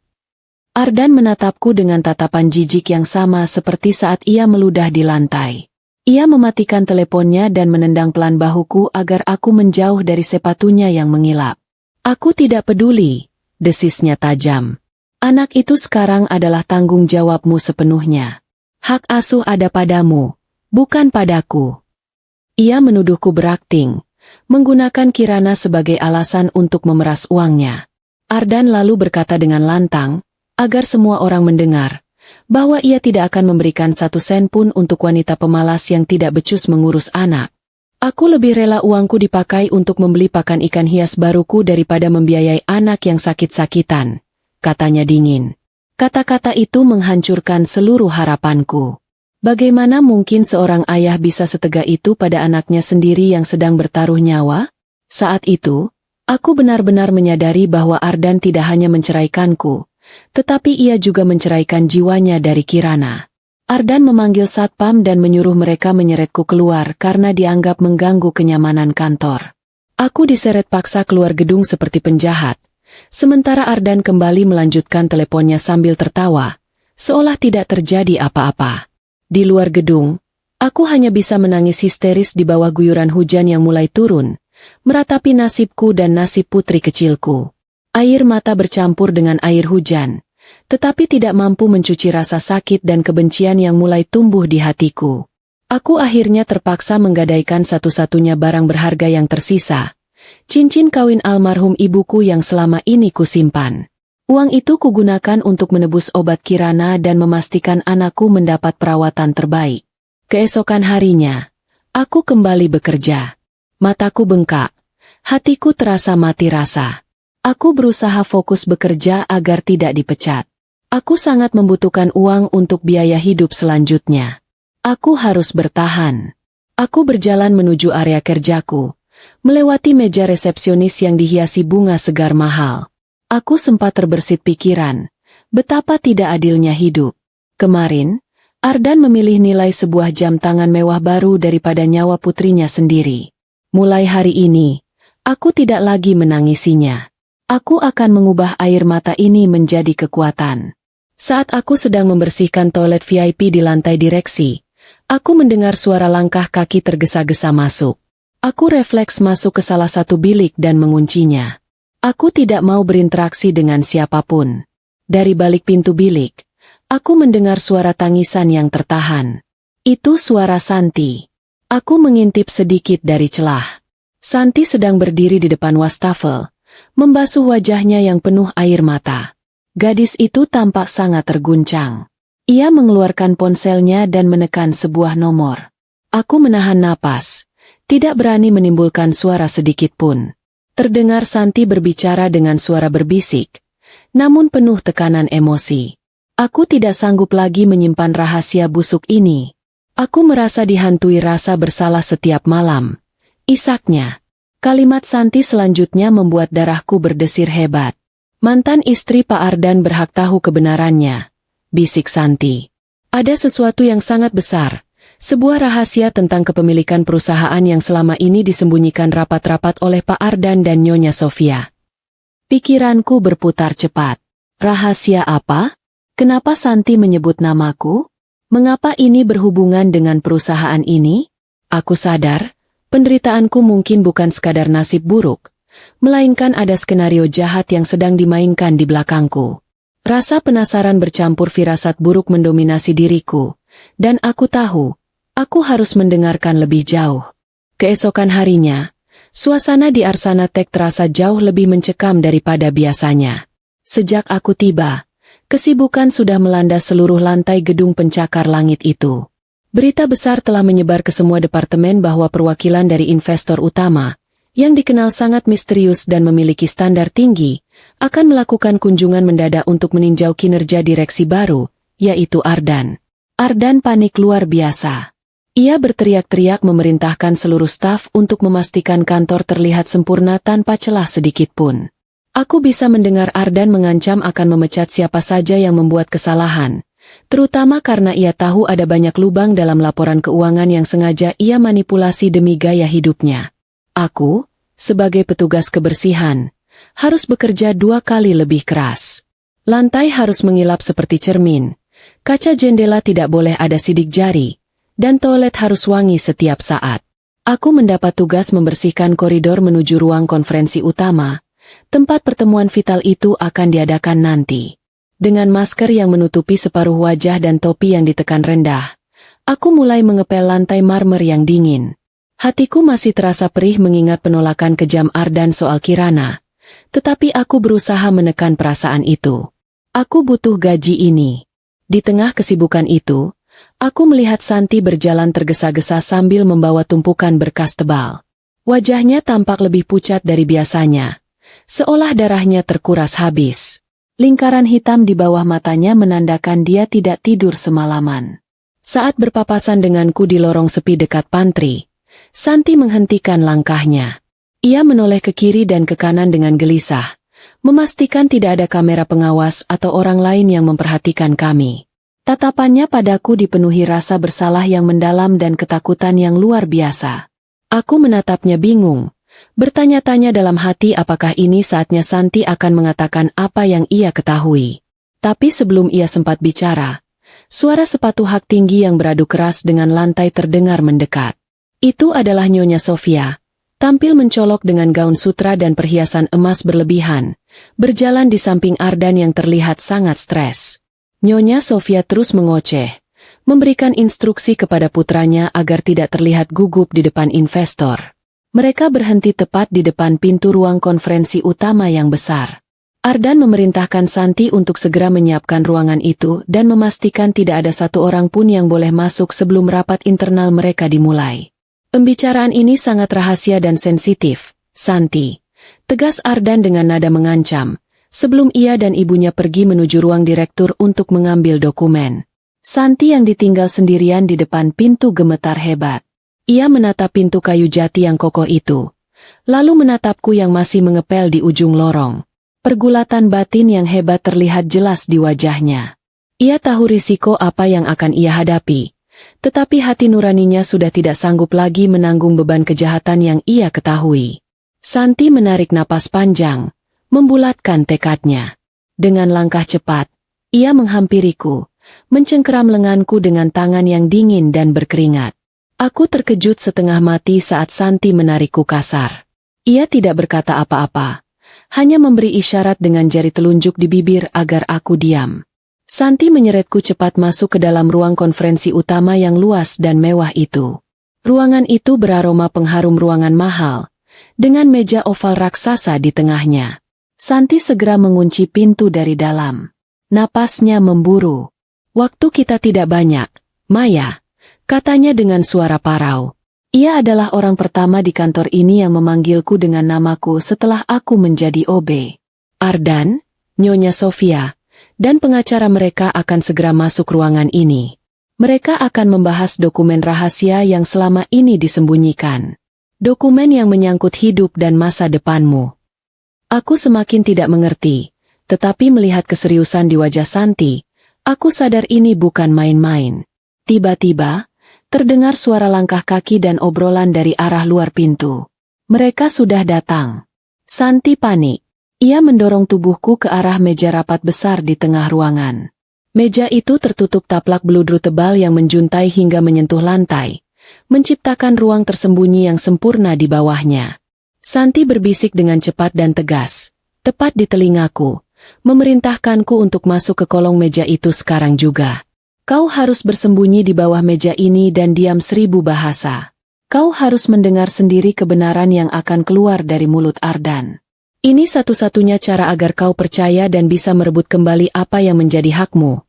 Speaker 1: Ardan menatapku dengan tatapan jijik yang sama seperti saat ia meludah di lantai. Ia mematikan teleponnya dan menendang pelan bahuku agar aku menjauh dari sepatunya yang mengilap. Aku tidak peduli, desisnya tajam. Anak itu sekarang adalah tanggung jawabmu sepenuhnya. Hak asuh ada padamu, bukan padaku. Ia menuduhku berakting, menggunakan Kirana sebagai alasan untuk memeras uangnya. Ardan lalu berkata dengan lantang, agar semua orang mendengar, bahwa ia tidak akan memberikan 1 sen pun untuk wanita pemalas yang tidak becus mengurus anak. Aku lebih rela uangku dipakai untuk membeli pakan ikan hias baruku daripada membiayai anak yang sakit-sakitan, katanya dingin. Kata-kata itu menghancurkan seluruh harapanku. Bagaimana mungkin seorang ayah bisa setega itu pada anaknya sendiri yang sedang bertaruh nyawa? Saat itu, aku benar-benar menyadari bahwa Ardan tidak hanya menceraikanku, tetapi ia juga menceraikan jiwanya dari Kirana. Ardan memanggil satpam dan menyuruh mereka menyeretku keluar karena dianggap mengganggu kenyamanan kantor. Aku diseret paksa keluar gedung seperti penjahat. Sementara Ardan kembali melanjutkan teleponnya sambil tertawa, seolah tidak terjadi apa-apa. Di luar gedung, aku hanya bisa menangis histeris di bawah guyuran hujan yang mulai turun, meratapi nasibku dan nasib putri kecilku. Air mata bercampur dengan air hujan, tetapi tidak mampu mencuci rasa sakit dan kebencian yang mulai tumbuh di hatiku. Aku akhirnya terpaksa menggadaikan satu-satunya barang berharga yang tersisa, cincin kawin almarhum ibuku yang selama ini kusimpan. Uang itu kugunakan untuk menebus obat Kirana dan memastikan anakku mendapat perawatan terbaik. Keesokan harinya, aku kembali bekerja. Mataku bengkak, hatiku terasa mati rasa. Aku berusaha fokus bekerja agar tidak dipecat. Aku sangat membutuhkan uang untuk biaya hidup selanjutnya. Aku harus bertahan. Aku berjalan menuju area kerjaku, melewati meja resepsionis yang dihiasi bunga segar mahal. Aku sempat terbersit pikiran, betapa tidak adilnya hidup. Kemarin, Ardan memilih nilai sebuah jam tangan mewah baru daripada nyawa putrinya sendiri. Mulai hari ini, aku tidak lagi menangisinya. Aku akan mengubah air mata ini menjadi kekuatan. Saat aku sedang membersihkan toilet VIP di lantai direksi, aku mendengar suara langkah kaki tergesa-gesa masuk. Aku refleks masuk ke salah satu bilik dan menguncinya. Aku tidak mau berinteraksi dengan siapapun. Dari balik pintu bilik, aku mendengar suara tangisan yang tertahan. Itu suara Santi. Aku mengintip sedikit dari celah. Santi sedang berdiri di depan wastafel, membasuh wajahnya yang penuh air mata. Gadis itu tampak sangat terguncang. Ia mengeluarkan ponselnya dan menekan sebuah nomor. Aku menahan napas, tidak berani menimbulkan suara sedikit pun. Terdengar Santi berbicara dengan suara berbisik, namun penuh tekanan emosi. Aku tidak sanggup lagi menyimpan rahasia busuk ini. Aku merasa dihantui rasa bersalah setiap malam. Isaknya. Kalimat Santi selanjutnya membuat darahku berdesir hebat. Mantan istri Pak Ardan berhak tahu kebenarannya, bisik Santi. Ada sesuatu yang sangat besar, sebuah rahasia tentang kepemilikan perusahaan yang selama ini disembunyikan rapat-rapat oleh Pak Ardan dan Nyonya Sofia. Pikiranku berputar cepat. Rahasia apa? Kenapa Santi menyebut namaku? Mengapa ini berhubungan dengan perusahaan ini? Aku sadar, penderitaanku mungkin bukan sekadar nasib buruk, melainkan ada skenario jahat yang sedang dimainkan di belakangku. Rasa penasaran bercampur firasat buruk mendominasi diriku, dan aku tahu, aku harus mendengarkan lebih jauh. Keesokan harinya, suasana di Arsana Tech terasa jauh lebih mencekam daripada biasanya. Sejak aku tiba, kesibukan sudah melanda seluruh lantai gedung pencakar langit itu. Berita besar telah menyebar ke semua departemen bahwa perwakilan dari investor utama, yang dikenal sangat misterius dan memiliki standar tinggi, akan melakukan kunjungan mendadak untuk meninjau kinerja direksi baru, yaitu Ardan. Ardan panik luar biasa. Ia berteriak-teriak memerintahkan seluruh staf untuk memastikan kantor terlihat sempurna tanpa celah sedikit pun. Aku bisa mendengar Ardan mengancam akan memecat siapa saja yang membuat kesalahan, terutama karena ia tahu ada banyak lubang dalam laporan keuangan yang sengaja ia manipulasi demi gaya hidupnya. Aku, sebagai petugas kebersihan, harus bekerja 2 kali lebih keras. Lantai harus mengilap seperti cermin, kaca jendela tidak boleh ada sidik jari, dan toilet harus wangi setiap saat. Aku mendapat tugas membersihkan koridor menuju ruang konferensi utama, tempat pertemuan vital itu akan diadakan nanti. Dengan masker yang menutupi separuh wajah dan topi yang ditekan rendah, aku mulai mengepel lantai marmer yang dingin. Hatiku masih terasa perih mengingat penolakan kejam Ardan soal Kirana, tetapi aku berusaha menekan perasaan itu. Aku butuh gaji ini. Di tengah kesibukan itu, aku melihat Santi berjalan tergesa-gesa sambil membawa tumpukan berkas tebal. Wajahnya tampak lebih pucat dari biasanya, seolah darahnya terkuras habis. Lingkaran hitam di bawah matanya menandakan dia tidak tidur semalaman. Saat berpapasan denganku di lorong sepi dekat pantry, Santi menghentikan langkahnya. Ia menoleh ke kiri dan ke kanan dengan gelisah, memastikan tidak ada kamera pengawas atau orang lain yang memperhatikan kami. Tatapannya padaku dipenuhi rasa bersalah yang mendalam dan ketakutan yang luar biasa. Aku menatapnya bingung, bertanya-tanya dalam hati apakah ini saatnya Santi akan mengatakan apa yang ia ketahui. Tapi sebelum ia sempat bicara, suara sepatu hak tinggi yang beradu keras dengan lantai terdengar mendekat. Itu adalah Nyonya Sofia, tampil mencolok dengan gaun sutra dan perhiasan emas berlebihan, berjalan di samping Ardan yang terlihat sangat stres. Nyonya Sofia terus mengoceh, memberikan instruksi kepada putranya agar tidak terlihat gugup di depan investor. Mereka berhenti tepat di depan pintu ruang konferensi utama yang besar. Ardan memerintahkan Santi untuk segera menyiapkan ruangan itu dan memastikan tidak ada satu orang pun yang boleh masuk sebelum rapat internal mereka dimulai. Pembicaraan ini sangat rahasia dan sensitif, Santi, tegas Ardan dengan nada mengancam, sebelum ia dan ibunya pergi menuju ruang direktur untuk mengambil dokumen. Santi yang ditinggal sendirian di depan pintu gemetar hebat. Ia menatap pintu kayu jati yang kokoh itu, lalu menatapku yang masih mengepel di ujung lorong. Pergulatan batin yang hebat terlihat jelas di wajahnya. Ia tahu risiko apa yang akan ia hadapi, tetapi hati nuraninya sudah tidak sanggup lagi menanggung beban kejahatan yang ia ketahui. Santi menarik napas panjang, membulatkan tekadnya. Dengan langkah cepat, ia menghampiriku, mencengkeram lenganku dengan tangan yang dingin dan berkeringat. Aku terkejut setengah mati saat Santi menarikku kasar. Ia tidak berkata apa-apa, hanya memberi isyarat dengan jari telunjuk di bibir agar aku diam. Santi menyeretku cepat masuk ke dalam ruang konferensi utama yang luas dan mewah itu. Ruangan itu beraroma pengharum ruangan mahal, dengan meja oval raksasa di tengahnya. Santi segera mengunci pintu dari dalam. Napasnya memburu. "Waktu kita tidak banyak, Maya," katanya dengan suara parau. Ia adalah orang pertama di kantor ini yang memanggilku dengan namaku setelah aku menjadi OB. Ardan, Nyonya Sofia, dan pengacara mereka akan segera masuk ruangan ini. Mereka akan membahas dokumen rahasia yang selama ini disembunyikan. Dokumen yang menyangkut hidup dan masa depanmu. Aku semakin tidak mengerti, tetapi melihat keseriusan di wajah Santi, aku sadar ini bukan main-main. Tiba-tiba, terdengar suara langkah kaki dan obrolan dari arah luar pintu. Mereka sudah datang. Santi panik. Ia mendorong tubuhku ke arah meja rapat besar di tengah ruangan. Meja itu tertutup taplak beludru tebal yang menjuntai hingga menyentuh lantai, menciptakan ruang tersembunyi yang sempurna di bawahnya. Santi berbisik dengan cepat dan tegas, tepat di telingaku, memerintahkanku untuk masuk ke kolong meja itu sekarang juga. Kau harus bersembunyi di bawah meja ini dan diam 1000 bahasa. Kau harus mendengar sendiri kebenaran yang akan keluar dari mulut Ardan. Ini satu-satunya cara agar kau percaya dan bisa merebut kembali apa yang menjadi hakmu.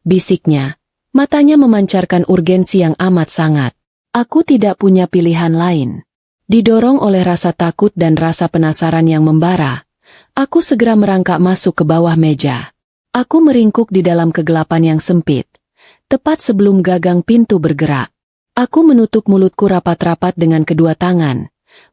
Speaker 1: Bisiknya, matanya memancarkan urgensi yang amat sangat. Aku tidak punya pilihan lain. Didorong oleh rasa takut dan rasa penasaran yang membara, aku segera merangkak masuk ke bawah meja. Aku meringkuk di dalam kegelapan yang sempit. Tepat sebelum gagang pintu bergerak, aku menutup mulutku rapat-rapat dengan kedua tangan,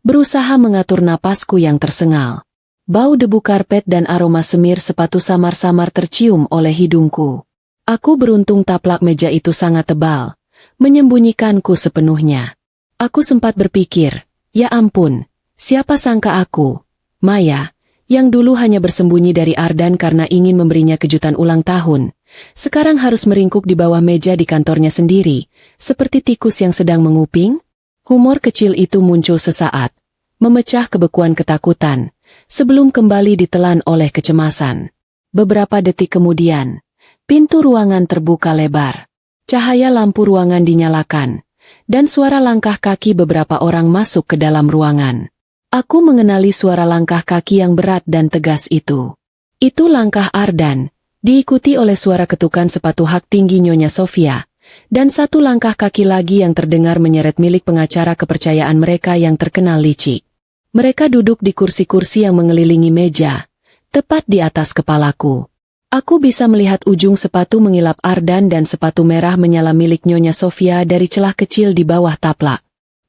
Speaker 1: berusaha mengatur napasku yang tersengal. Bau debu karpet dan aroma semir sepatu samar-samar tercium oleh hidungku. Aku beruntung taplak meja itu sangat tebal, menyembunyikanku sepenuhnya. Aku sempat berpikir, ya ampun, siapa sangka aku, Maya, yang dulu hanya bersembunyi dari Ardan karena ingin memberinya kejutan ulang tahun, sekarang harus meringkuk di bawah meja di kantornya sendiri, seperti tikus yang sedang menguping? Humor kecil itu muncul sesaat, memecah kebekuan ketakutan, sebelum kembali ditelan oleh kecemasan. Beberapa detik kemudian, pintu ruangan terbuka lebar. Cahaya lampu ruangan dinyalakan, dan suara langkah kaki beberapa orang masuk ke dalam ruangan. Aku mengenali suara langkah kaki yang berat dan tegas itu. Itu langkah Ardan, diikuti oleh suara ketukan sepatu hak tinggi Nyonya Sofia, dan satu langkah kaki lagi yang terdengar menyeret milik pengacara kepercayaan mereka yang terkenal licik. Mereka duduk di kursi-kursi yang mengelilingi meja, tepat di atas kepalaku. Aku bisa melihat ujung sepatu mengilap Ardan dan sepatu merah menyala milik Nyonya Sofia dari celah kecil di bawah taplak.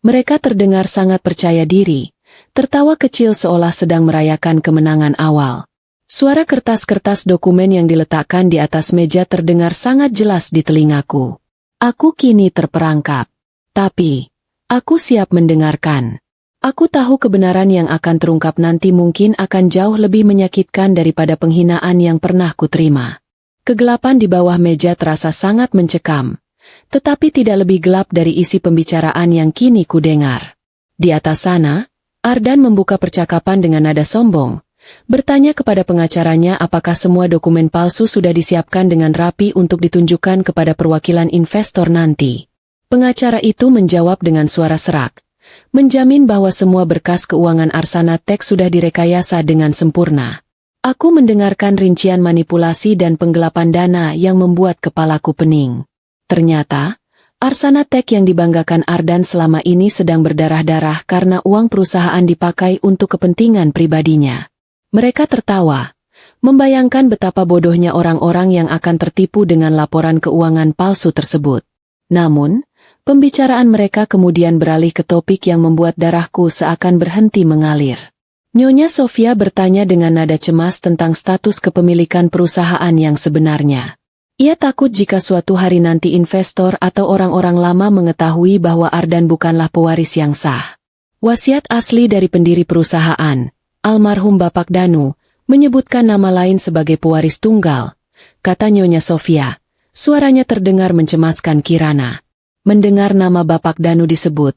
Speaker 1: Mereka terdengar sangat percaya diri, tertawa kecil seolah sedang merayakan kemenangan awal. Suara kertas-kertas dokumen yang diletakkan di atas meja terdengar sangat jelas di telingaku. Aku kini terperangkap. Tapi, aku siap mendengarkan. Aku tahu kebenaran yang akan terungkap nanti mungkin akan jauh lebih menyakitkan daripada penghinaan yang pernah kuterima. Kegelapan di bawah meja terasa sangat mencekam, tetapi tidak lebih gelap dari isi pembicaraan yang kini kudengar. Di atas sana, Ardan membuka percakapan dengan nada sombong, bertanya kepada pengacaranya apakah semua dokumen palsu sudah disiapkan dengan rapi untuk ditunjukkan kepada perwakilan investor nanti. Pengacara itu menjawab dengan suara serak, menjamin bahwa semua berkas keuangan Arsana Tech sudah direkayasa dengan sempurna. Aku mendengarkan rincian manipulasi dan penggelapan dana yang membuat kepalaku pening. Ternyata, Arsana Tech yang dibanggakan Ardan selama ini sedang berdarah-darah karena uang perusahaan dipakai untuk kepentingan pribadinya. Mereka tertawa, membayangkan betapa bodohnya orang-orang yang akan tertipu dengan laporan keuangan palsu tersebut. Namun, pembicaraan mereka kemudian beralih ke topik yang membuat darahku seakan berhenti mengalir. Nyonya Sofia bertanya dengan nada cemas tentang status kepemilikan perusahaan yang sebenarnya. Ia takut jika suatu hari nanti investor atau orang-orang lama mengetahui bahwa Ardan bukanlah pewaris yang sah. Wasiat asli dari pendiri perusahaan, almarhum Bapak Danu, menyebutkan nama lain sebagai pewaris tunggal, kata Nyonya Sofia. Suaranya terdengar mencemaskan Kirana. Mendengar nama Bapak Danu disebut,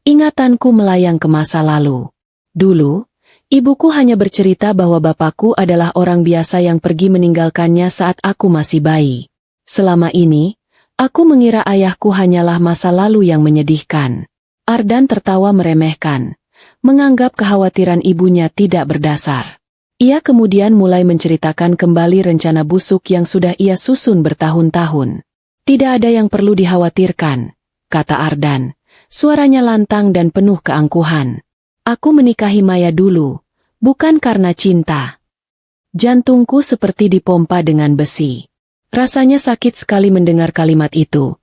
Speaker 1: ingatanku melayang ke masa lalu. Dulu, ibuku hanya bercerita bahwa bapakku adalah orang biasa yang pergi meninggalkannya saat aku masih bayi. Selama ini, aku mengira ayahku hanyalah masa lalu yang menyedihkan. Ardan tertawa meremehkan, menganggap kekhawatiran ibunya tidak berdasar. Ia kemudian mulai menceritakan kembali rencana busuk yang sudah ia susun bertahun-tahun. Tidak ada yang perlu dikhawatirkan, kata Ardan. Suaranya lantang dan penuh keangkuhan. Aku menikahi Maya dulu, bukan karena cinta. Jantungku seperti dipompa dengan besi. Rasanya sakit sekali mendengar kalimat itu.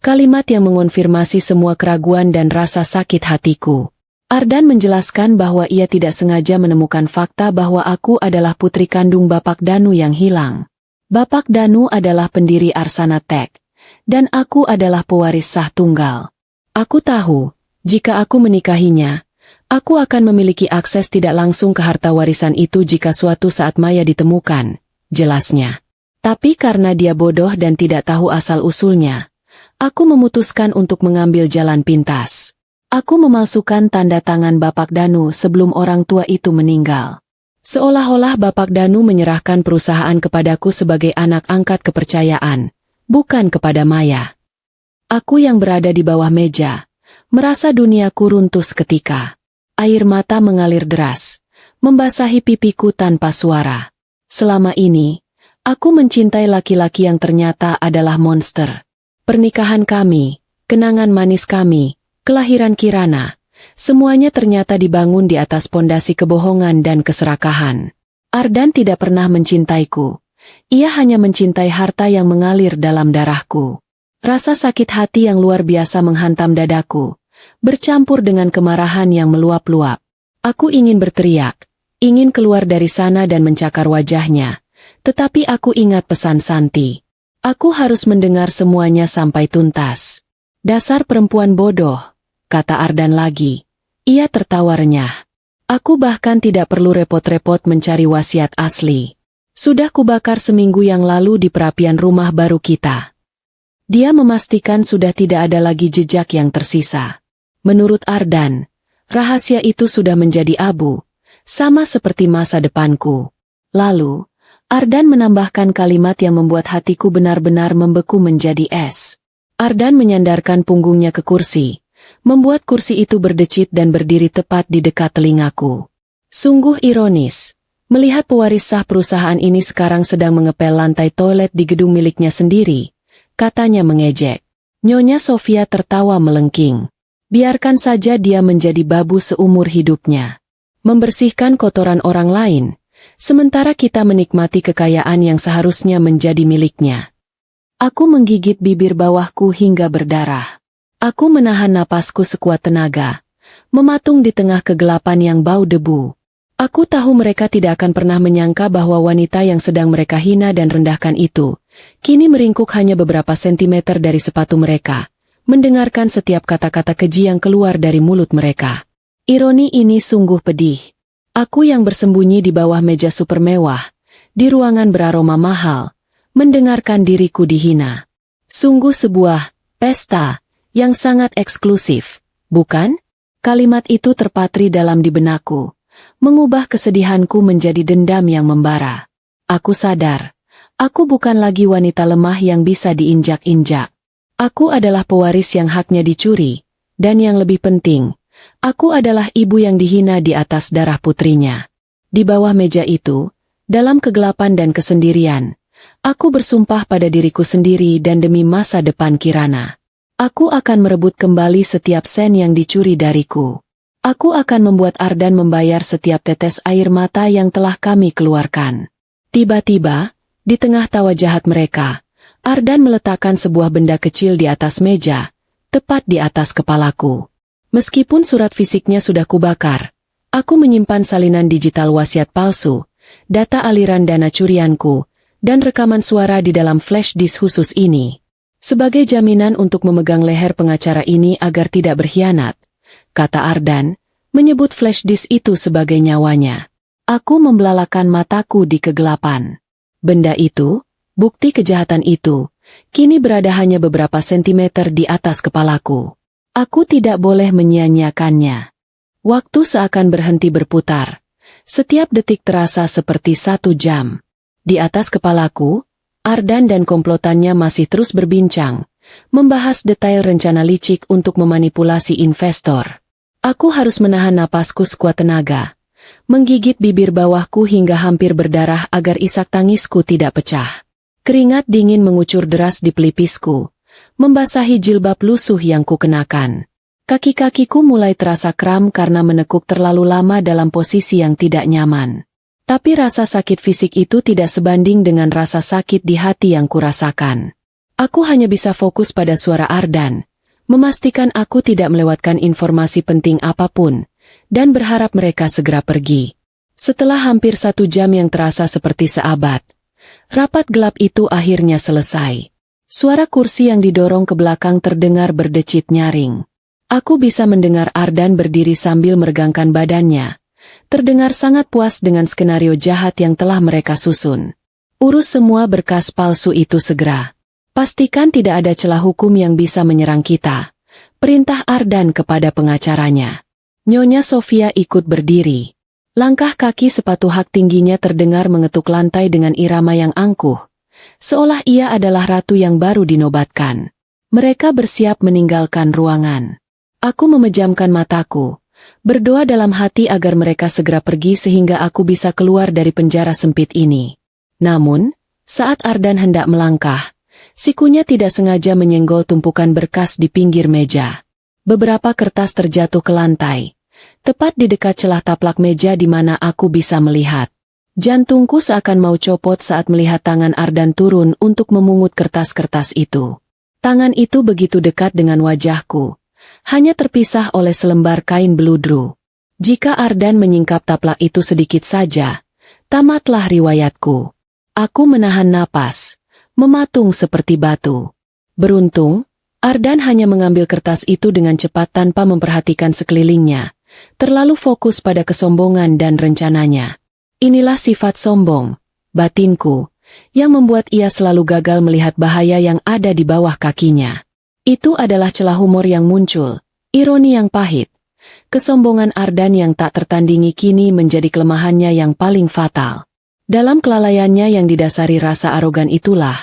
Speaker 1: Kalimat yang mengonfirmasi semua keraguan dan rasa sakit hatiku. Ardan menjelaskan bahwa ia tidak sengaja menemukan fakta bahwa aku adalah putri kandung Bapak Danu yang hilang. Bapak Danu adalah pendiri Arsana Tech, dan aku adalah pewaris sah tunggal. Aku tahu, jika aku menikahinya, aku akan memiliki akses tidak langsung ke harta warisan itu jika suatu saat Maya ditemukan, jelasnya. Tapi karena dia bodoh dan tidak tahu asal-usulnya, aku memutuskan untuk mengambil jalan pintas. Aku memalsukan tanda tangan Bapak Danu sebelum orang tua itu meninggal. Seolah-olah Bapak Danu menyerahkan perusahaan kepadaku sebagai anak angkat kepercayaan, bukan kepada Maya. Aku yang berada di bawah meja, merasa duniaku runtuh seketika. Air mata mengalir deras, membasahi pipiku tanpa suara. Selama ini, aku mencintai laki-laki yang ternyata adalah monster. Pernikahan kami, kenangan manis kami, kelahiran Kirana, semuanya ternyata dibangun di atas pondasi kebohongan dan keserakahan. Ardan tidak pernah mencintaiku. Ia hanya mencintai harta yang mengalir dalam darahku. Rasa sakit hati yang luar biasa menghantam dadaku, bercampur dengan kemarahan yang meluap-luap. Aku ingin berteriak, ingin keluar dari sana dan mencakar wajahnya, tetapi aku ingat pesan Santi. Aku harus mendengar semuanya sampai tuntas. Dasar perempuan bodoh, kata Ardan lagi. Ia tertawa renyah. Aku bahkan tidak perlu repot-repot mencari wasiat asli. Sudah kubakar seminggu yang lalu di perapian rumah baru kita. Dia memastikan sudah tidak ada lagi jejak yang tersisa. Menurut Ardan, rahasia itu sudah menjadi abu, sama seperti masa depanku. Lalu, Ardan menambahkan kalimat yang membuat hatiku benar-benar membeku menjadi es. Ardan menyandarkan punggungnya ke kursi, membuat kursi itu berdecit dan berdiri tepat di dekat telingaku. Sungguh ironis, melihat pewaris sah perusahaan ini sekarang sedang mengepel lantai toilet di gedung miliknya sendiri, katanya mengejek. Nyonya Sofia tertawa melengking. Biarkan saja dia menjadi babu seumur hidupnya. Membersihkan kotoran orang lain, sementara kita menikmati kekayaan yang seharusnya menjadi miliknya. Aku menggigit bibir bawahku hingga berdarah. Aku menahan napasku sekuat tenaga, mematung di tengah kegelapan yang bau debu. Aku tahu mereka tidak akan pernah menyangka bahwa wanita yang sedang mereka hina dan rendahkan itu, kini meringkuk hanya beberapa sentimeter dari sepatu mereka, mendengarkan setiap kata-kata keji yang keluar dari mulut mereka. Ironi ini sungguh pedih. Aku yang bersembunyi di bawah meja super mewah, di ruangan beraroma mahal, mendengarkan diriku dihina. Sungguh sebuah pesta yang sangat eksklusif, bukan? Kalimat itu terpatri dalam di benakku, mengubah kesedihanku menjadi dendam yang membara. Aku sadar, aku bukan lagi wanita lemah yang bisa diinjak-injak. Aku adalah pewaris yang haknya dicuri, dan yang lebih penting, aku adalah ibu yang dihina di atas darah putrinya. Di bawah meja itu, dalam kegelapan dan kesendirian, aku bersumpah pada diriku sendiri dan demi masa depan Kirana. Aku akan merebut kembali setiap sen yang dicuri dariku. Aku akan membuat Ardan membayar setiap tetes air mata yang telah kami keluarkan. Tiba-tiba, di tengah tawa jahat mereka, Ardan meletakkan sebuah benda kecil di atas meja, tepat di atas kepalaku. Meskipun surat fisiknya sudah kubakar, aku menyimpan salinan digital wasiat palsu, data aliran dana curianku, dan rekaman suara di dalam flash disk khusus ini. Sebagai jaminan untuk memegang leher pengacara ini agar tidak berkhianat, kata Ardan, menyebut flash disk itu sebagai nyawanya. Aku membelalakan mataku di kegelapan. Benda itu, bukti kejahatan itu, kini berada hanya beberapa sentimeter di atas kepalaku. Aku tidak boleh menyia-nyiakannya. Waktu seakan berhenti berputar. Setiap detik terasa seperti 1 jam. Di atas kepalaku, Ardan dan komplotannya masih terus berbincang, membahas detail rencana licik untuk memanipulasi investor. Aku harus menahan napasku sekuat tenaga, menggigit bibir bawahku hingga hampir berdarah agar isak tangisku tidak pecah. Keringat dingin mengucur deras di pelipisku, membasahi jilbab lusuh yang kukenakan. Kaki-kakiku mulai terasa kram karena menekuk terlalu lama dalam posisi yang tidak nyaman. Tapi rasa sakit fisik itu tidak sebanding dengan rasa sakit di hati yang kurasakan. Aku hanya bisa fokus pada suara Ardan, memastikan aku tidak melewatkan informasi penting apapun, dan berharap mereka segera pergi. Setelah hampir 1 jam yang terasa seperti seabad, rapat gelap itu akhirnya selesai. Suara kursi yang didorong ke belakang terdengar berdecit nyaring. Aku bisa mendengar Ardan berdiri sambil meregangkan badannya. Terdengar sangat puas dengan skenario jahat yang telah mereka susun. Urus semua berkas palsu itu segera. Pastikan tidak ada celah hukum yang bisa menyerang kita. Perintah Ardan kepada pengacaranya. Nyonya Sofia ikut berdiri. Langkah kaki sepatu hak tingginya terdengar mengetuk lantai dengan irama yang angkuh. Seolah ia adalah ratu yang baru dinobatkan. Mereka bersiap meninggalkan ruangan. Aku memejamkan mataku. Berdoa dalam hati agar mereka segera pergi sehingga aku bisa keluar dari penjara sempit ini. Namun, saat Ardan hendak melangkah, sikunya tidak sengaja menyenggol tumpukan berkas di pinggir meja. Beberapa kertas terjatuh ke lantai, tepat di dekat celah taplak meja di mana aku bisa melihat. Jantungku seakan mau copot saat melihat tangan Ardan turun untuk memungut kertas-kertas itu. Tangan itu begitu dekat dengan wajahku. Hanya terpisah oleh selembar kain beludru. Jika Ardan menyingkap taplak itu sedikit saja, tamatlah riwayatku. Aku menahan napas, mematung seperti batu. Beruntung, Ardan hanya mengambil kertas itu dengan cepat tanpa memperhatikan sekelilingnya, terlalu fokus pada kesombongan dan rencananya. Inilah sifat sombong, batinku, yang membuat ia selalu gagal melihat bahaya yang ada di bawah kakinya. Itu adalah celah humor yang muncul, ironi yang pahit. Kesombongan Ardan yang tak tertandingi kini menjadi kelemahannya yang paling fatal. Dalam kelalaiannya yang didasari rasa arogan itulah,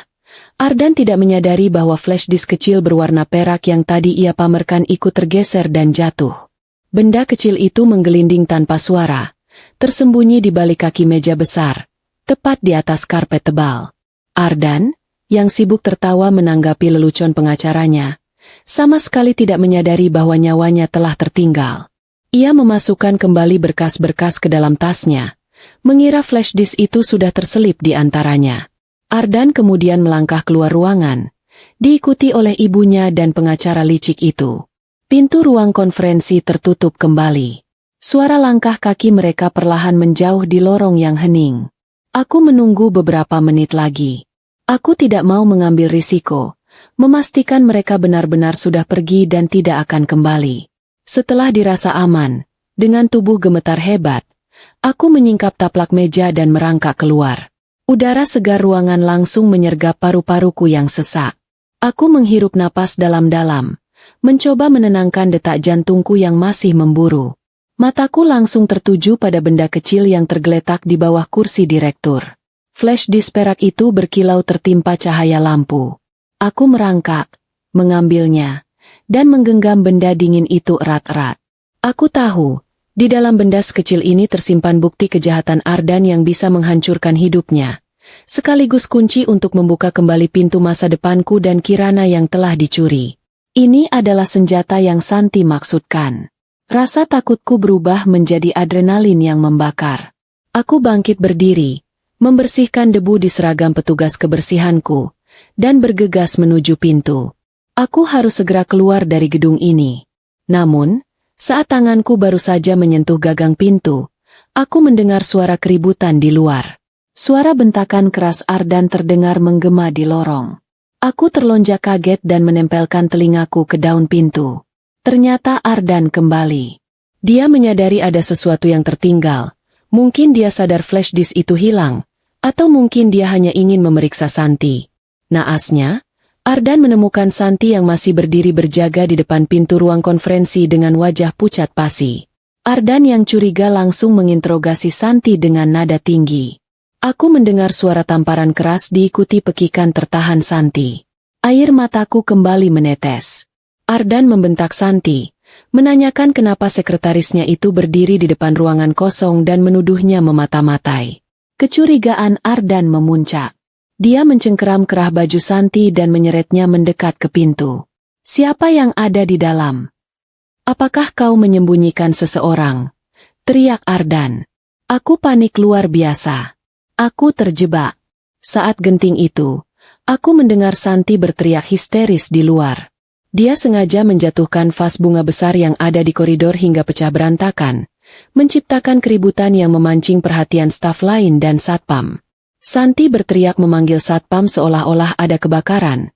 Speaker 1: Ardan tidak menyadari bahwa flash disk kecil berwarna perak yang tadi ia pamerkan ikut tergeser dan jatuh. Benda kecil itu menggelinding tanpa suara, tersembunyi di balik kaki meja besar, tepat di atas karpet tebal. Ardan, yang sibuk tertawa menanggapi lelucon pengacaranya, sama sekali tidak menyadari bahwa nyawanya telah tertinggal. Ia memasukkan kembali berkas-berkas ke dalam tasnya, mengira flash disk itu sudah terselip di antaranya. Ardan kemudian melangkah keluar ruangan, diikuti oleh ibunya dan pengacara licik itu. Pintu ruang konferensi tertutup kembali. Suara langkah kaki mereka perlahan menjauh di lorong yang hening. Aku menunggu beberapa menit lagi. Aku tidak mau mengambil risiko, memastikan mereka benar-benar sudah pergi dan tidak akan kembali. Setelah dirasa aman, dengan tubuh gemetar hebat, aku menyingkap taplak meja dan merangkak keluar. Udara segar ruangan langsung menyergap paru-paruku yang sesak. Aku menghirup napas dalam-dalam, mencoba menenangkan detak jantungku yang masih memburu. Mataku langsung tertuju pada benda kecil yang tergeletak di bawah kursi direktur. Flash disk perak itu berkilau tertimpa cahaya lampu. Aku merangkak, mengambilnya, dan menggenggam benda dingin itu erat-erat. Aku tahu, di dalam benda sekecil ini tersimpan bukti kejahatan Ardan yang bisa menghancurkan hidupnya, sekaligus kunci untuk membuka kembali pintu masa depanku dan Kirana yang telah dicuri. Ini adalah senjata yang Santi maksudkan. Rasa takutku berubah menjadi adrenalin yang membakar. Aku bangkit berdiri, membersihkan debu di seragam petugas kebersihanku, dan bergegas menuju pintu. Aku harus segera keluar dari gedung ini. Namun, saat tanganku baru saja menyentuh gagang pintu, aku mendengar suara keributan di luar. Suara bentakan keras Ardan terdengar menggema di lorong. Aku terlonjak kaget dan menempelkan telingaku ke daun pintu. Ternyata Ardan kembali. Dia menyadari ada sesuatu yang tertinggal. Mungkin dia sadar flash disk itu hilang, atau mungkin dia hanya ingin memeriksa Santi. Naasnya, Ardan menemukan Santi yang masih berdiri berjaga di depan pintu ruang konferensi dengan wajah pucat pasi. Ardan yang curiga langsung menginterogasi Santi dengan nada tinggi. Aku mendengar suara tamparan keras diikuti pekikan tertahan Santi. Air mataku kembali menetes. Ardan membentak Santi, menanyakan kenapa sekretarisnya itu berdiri di depan ruangan kosong dan menuduhnya memata-matai. Kecurigaan Ardan memuncak. Dia mencengkeram kerah baju Santi dan menyeretnya mendekat ke pintu. "Siapa yang ada di dalam? Apakah kau menyembunyikan seseorang?" teriak Ardan. Aku panik luar biasa. Aku terjebak. Saat genting itu, aku mendengar Santi berteriak histeris di luar. Dia sengaja menjatuhkan vas bunga besar yang ada di koridor hingga pecah berantakan, menciptakan keributan yang memancing perhatian staf lain dan satpam. Santi berteriak memanggil satpam seolah-olah ada kebakaran,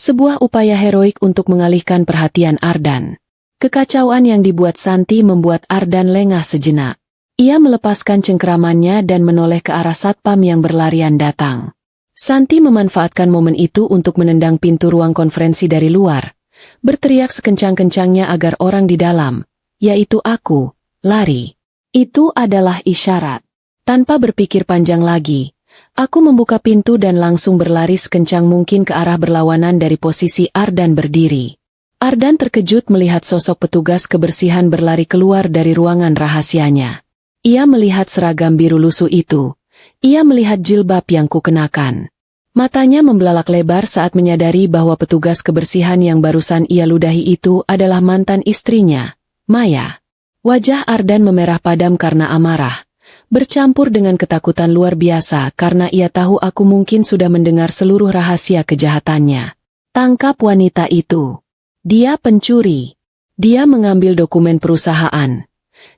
Speaker 1: sebuah upaya heroik untuk mengalihkan perhatian Ardan. Kekacauan yang dibuat Santi membuat Ardan lengah sejenak. Ia melepaskan cengkeramannya dan menoleh ke arah satpam yang berlarian datang. Santi memanfaatkan momen itu untuk menendang pintu ruang konferensi dari luar, berteriak sekencang-kencangnya agar orang di dalam, yaitu aku, lari. Itu adalah isyarat. Tanpa berpikir panjang lagi, aku membuka pintu dan langsung berlari sekencang mungkin ke arah berlawanan dari posisi Ardan berdiri. Ardan terkejut melihat sosok petugas kebersihan berlari keluar dari ruangan rahasianya. Ia melihat seragam biru lusuh itu. Ia melihat jilbab yang kukenakan. Matanya membelalak lebar saat menyadari bahwa petugas kebersihan yang barusan ia ludahi itu adalah mantan istrinya, Maya. Wajah Ardan memerah padam karena amarah, bercampur dengan ketakutan luar biasa karena ia tahu aku mungkin sudah mendengar seluruh rahasia kejahatannya. Tangkap wanita itu. Dia pencuri. Dia mengambil dokumen perusahaan.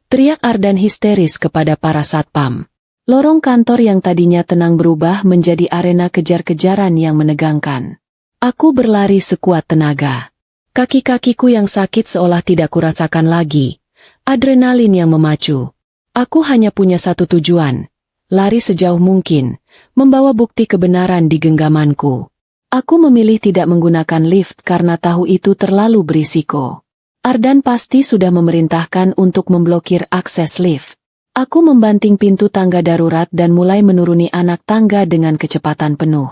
Speaker 1: Teriak Ardan histeris kepada para satpam. Lorong kantor yang tadinya tenang berubah menjadi arena kejar-kejaran yang menegangkan. Aku berlari sekuat tenaga. Kaki-kakiku yang sakit seolah tidak kurasakan lagi. Adrenalin yang memacu. Aku hanya punya satu tujuan. Lari sejauh mungkin, membawa bukti kebenaran di genggamanku. Aku memilih tidak menggunakan lift karena tahu itu terlalu berisiko. Ardan pasti sudah memerintahkan untuk memblokir akses lift. Aku membanting pintu tangga darurat dan mulai menuruni anak tangga dengan kecepatan penuh.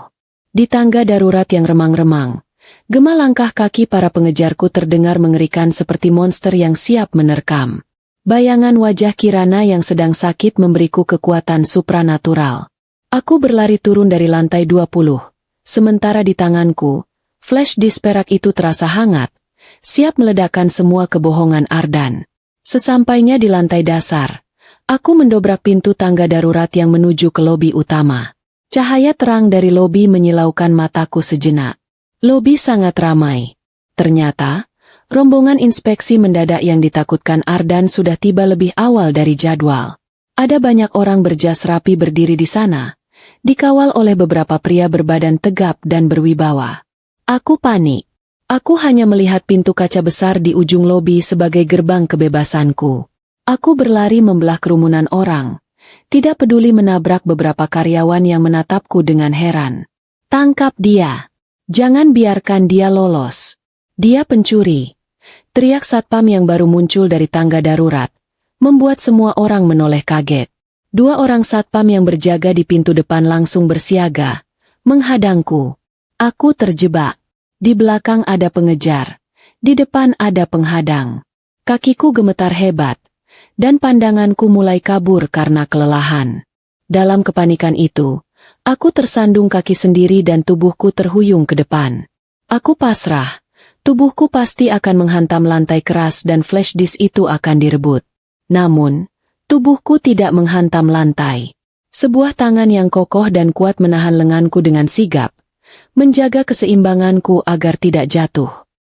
Speaker 1: Di tangga darurat yang remang-remang, gema langkah kaki para pengejarku terdengar mengerikan seperti monster yang siap menerkam. Bayangan wajah Kirana yang sedang sakit memberiku kekuatan supranatural. Aku berlari turun dari lantai 20, sementara di tanganku, flash disk perak itu terasa hangat, siap meledakkan semua kebohongan Ardan. Sesampainya di lantai dasar, aku mendobrak pintu tangga darurat yang menuju ke lobi utama. Cahaya terang dari lobi menyilaukan mataku sejenak. Lobi sangat ramai. Ternyata, rombongan inspeksi mendadak yang ditakutkan Ardan sudah tiba lebih awal dari jadwal. Ada banyak orang berjas rapi berdiri di sana, dikawal oleh beberapa pria berbadan tegap dan berwibawa. Aku panik. Aku hanya melihat pintu kaca besar di ujung lobi sebagai gerbang kebebasanku. Aku berlari membelah kerumunan orang, tidak peduli menabrak beberapa karyawan yang menatapku dengan heran. Tangkap dia. Jangan biarkan dia lolos. Dia pencuri. Teriak satpam yang baru muncul dari tangga darurat, membuat semua orang menoleh kaget. 2 orang satpam yang berjaga di pintu depan langsung bersiaga, menghadangku. Aku terjebak. Di belakang ada pengejar, di depan ada penghadang. Kakiku gemetar hebat, dan pandanganku mulai kabur karena kelelahan. Dalam kepanikan itu, aku tersandung kaki sendiri dan tubuhku terhuyung ke depan. Aku pasrah, tubuhku pasti akan menghantam lantai keras dan flash disk itu akan direbut. Namun, tubuhku tidak menghantam lantai. Sebuah tangan yang kokoh dan kuat menahan lenganku dengan sigap, menjaga keseimbanganku agar tidak jatuh.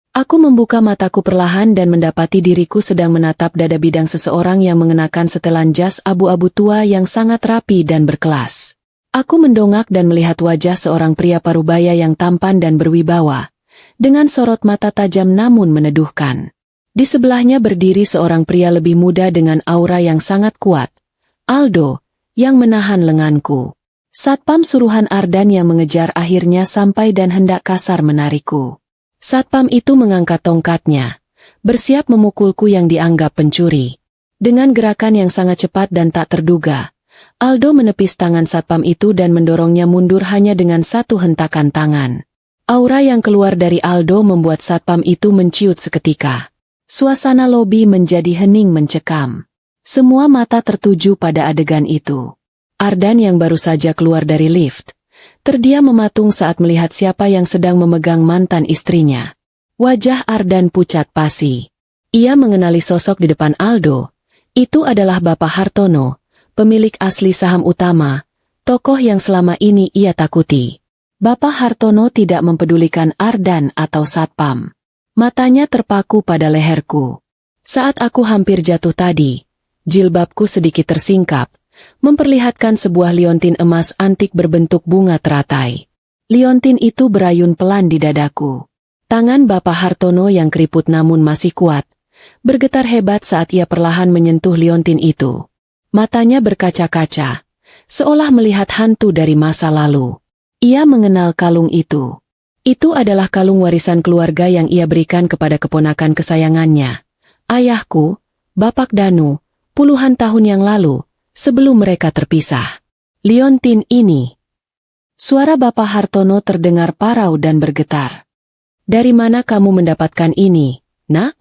Speaker 1: Aku membuka mataku perlahan dan mendapati diriku sedang menatap dada bidang seseorang yang mengenakan setelan jas abu-abu tua yang sangat rapi dan berkelas. Aku mendongak dan melihat wajah seorang pria parubaya yang tampan dan berwibawa, dengan sorot mata tajam namun meneduhkan. Di sebelahnya berdiri seorang pria lebih muda dengan aura yang sangat kuat, Aldo, yang menahan lenganku. Satpam suruhan Ardan yang mengejar akhirnya sampai dan hendak kasar menarikku. Satpam itu mengangkat tongkatnya, bersiap memukulku yang dianggap pencuri. Dengan gerakan yang sangat cepat dan tak terduga, Aldo menepis tangan satpam itu dan mendorongnya mundur hanya dengan satu hentakan tangan. Aura yang keluar dari Aldo membuat satpam itu menciut seketika. Suasana lobi menjadi hening mencekam. Semua mata tertuju pada adegan itu. Ardan yang baru saja keluar dari lift, terdiam mematung saat melihat siapa yang sedang memegang mantan istrinya. Wajah Ardan pucat pasi. Ia mengenali sosok di depan Aldo. Itu adalah Bapak Hartono, pemilik asli saham utama, tokoh yang selama ini ia takuti. Bapak Hartono tidak mempedulikan Ardan atau satpam. Matanya terpaku pada leherku. Saat aku hampir jatuh tadi, jilbabku sedikit tersingkap, memperlihatkan sebuah liontin emas antik berbentuk bunga teratai. Liontin itu berayun pelan di dadaku. Tangan Bapak Hartono yang keriput namun masih kuat, bergetar hebat saat ia perlahan menyentuh liontin itu. Matanya berkaca-kaca, seolah melihat hantu dari masa lalu. Ia mengenal kalung itu. Itu adalah kalung warisan keluarga yang ia berikan kepada keponakan kesayangannya, ayahku, Bapak Danu, puluhan tahun yang lalu, sebelum mereka terpisah. Liontin ini. Suara Bapak Hartono terdengar parau dan bergetar. Dari mana kamu mendapatkan ini, nak?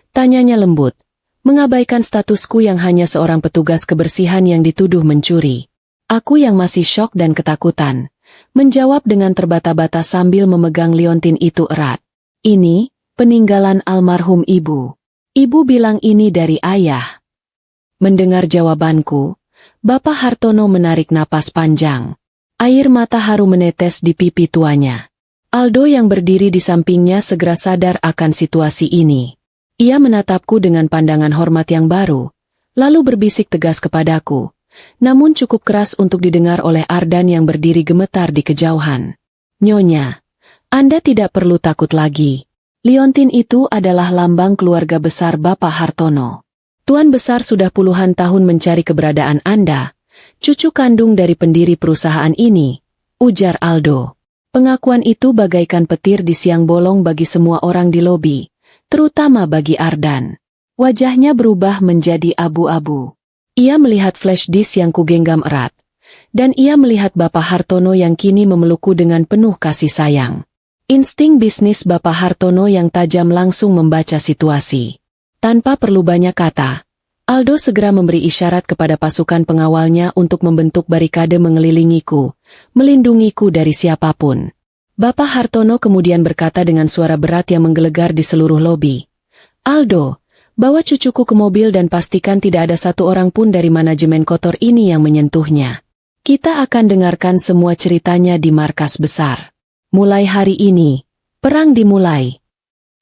Speaker 1: Tanyanya lembut, mengabaikan statusku yang hanya seorang petugas kebersihan yang dituduh mencuri. Aku yang masih syok dan ketakutan, menjawab dengan terbata-bata sambil memegang liontin itu erat. Ini, peninggalan almarhum ibu. Ibu bilang ini dari ayah. Mendengar jawabanku, Bapak Hartono menarik napas panjang. Air mata haru menetes di pipi tuanya. Aldo yang berdiri di sampingnya segera sadar akan situasi ini. Ia menatapku dengan pandangan hormat yang baru, lalu berbisik tegas kepadaku, namun cukup keras untuk didengar oleh Ardan yang berdiri gemetar di kejauhan. Nyonya, Anda tidak perlu takut lagi. Liontin itu adalah lambang keluarga besar Bapak Hartono. Tuan Besar sudah puluhan tahun mencari keberadaan Anda, cucu kandung dari pendiri perusahaan ini, ujar Aldo. Pengakuan itu bagaikan petir di siang bolong bagi semua orang di lobi, terutama bagi Ardan. Wajahnya berubah menjadi abu-abu. Ia melihat flash disk yang kugenggam erat, dan ia melihat Bapak Hartono yang kini memelukku dengan penuh kasih sayang. Insting bisnis Bapak Hartono yang tajam langsung membaca situasi. Tanpa perlu banyak kata, Aldo segera memberi isyarat kepada pasukan pengawalnya untuk membentuk barikade mengelilingiku, melindungiku dari siapapun. Bapak Hartono kemudian berkata dengan suara berat yang menggelegar di seluruh lobi. Aldo, bawa cucuku ke mobil dan pastikan tidak ada satu orang pun dari manajemen kotor ini yang menyentuhnya. Kita akan dengarkan semua ceritanya di markas besar. Mulai hari ini, perang dimulai.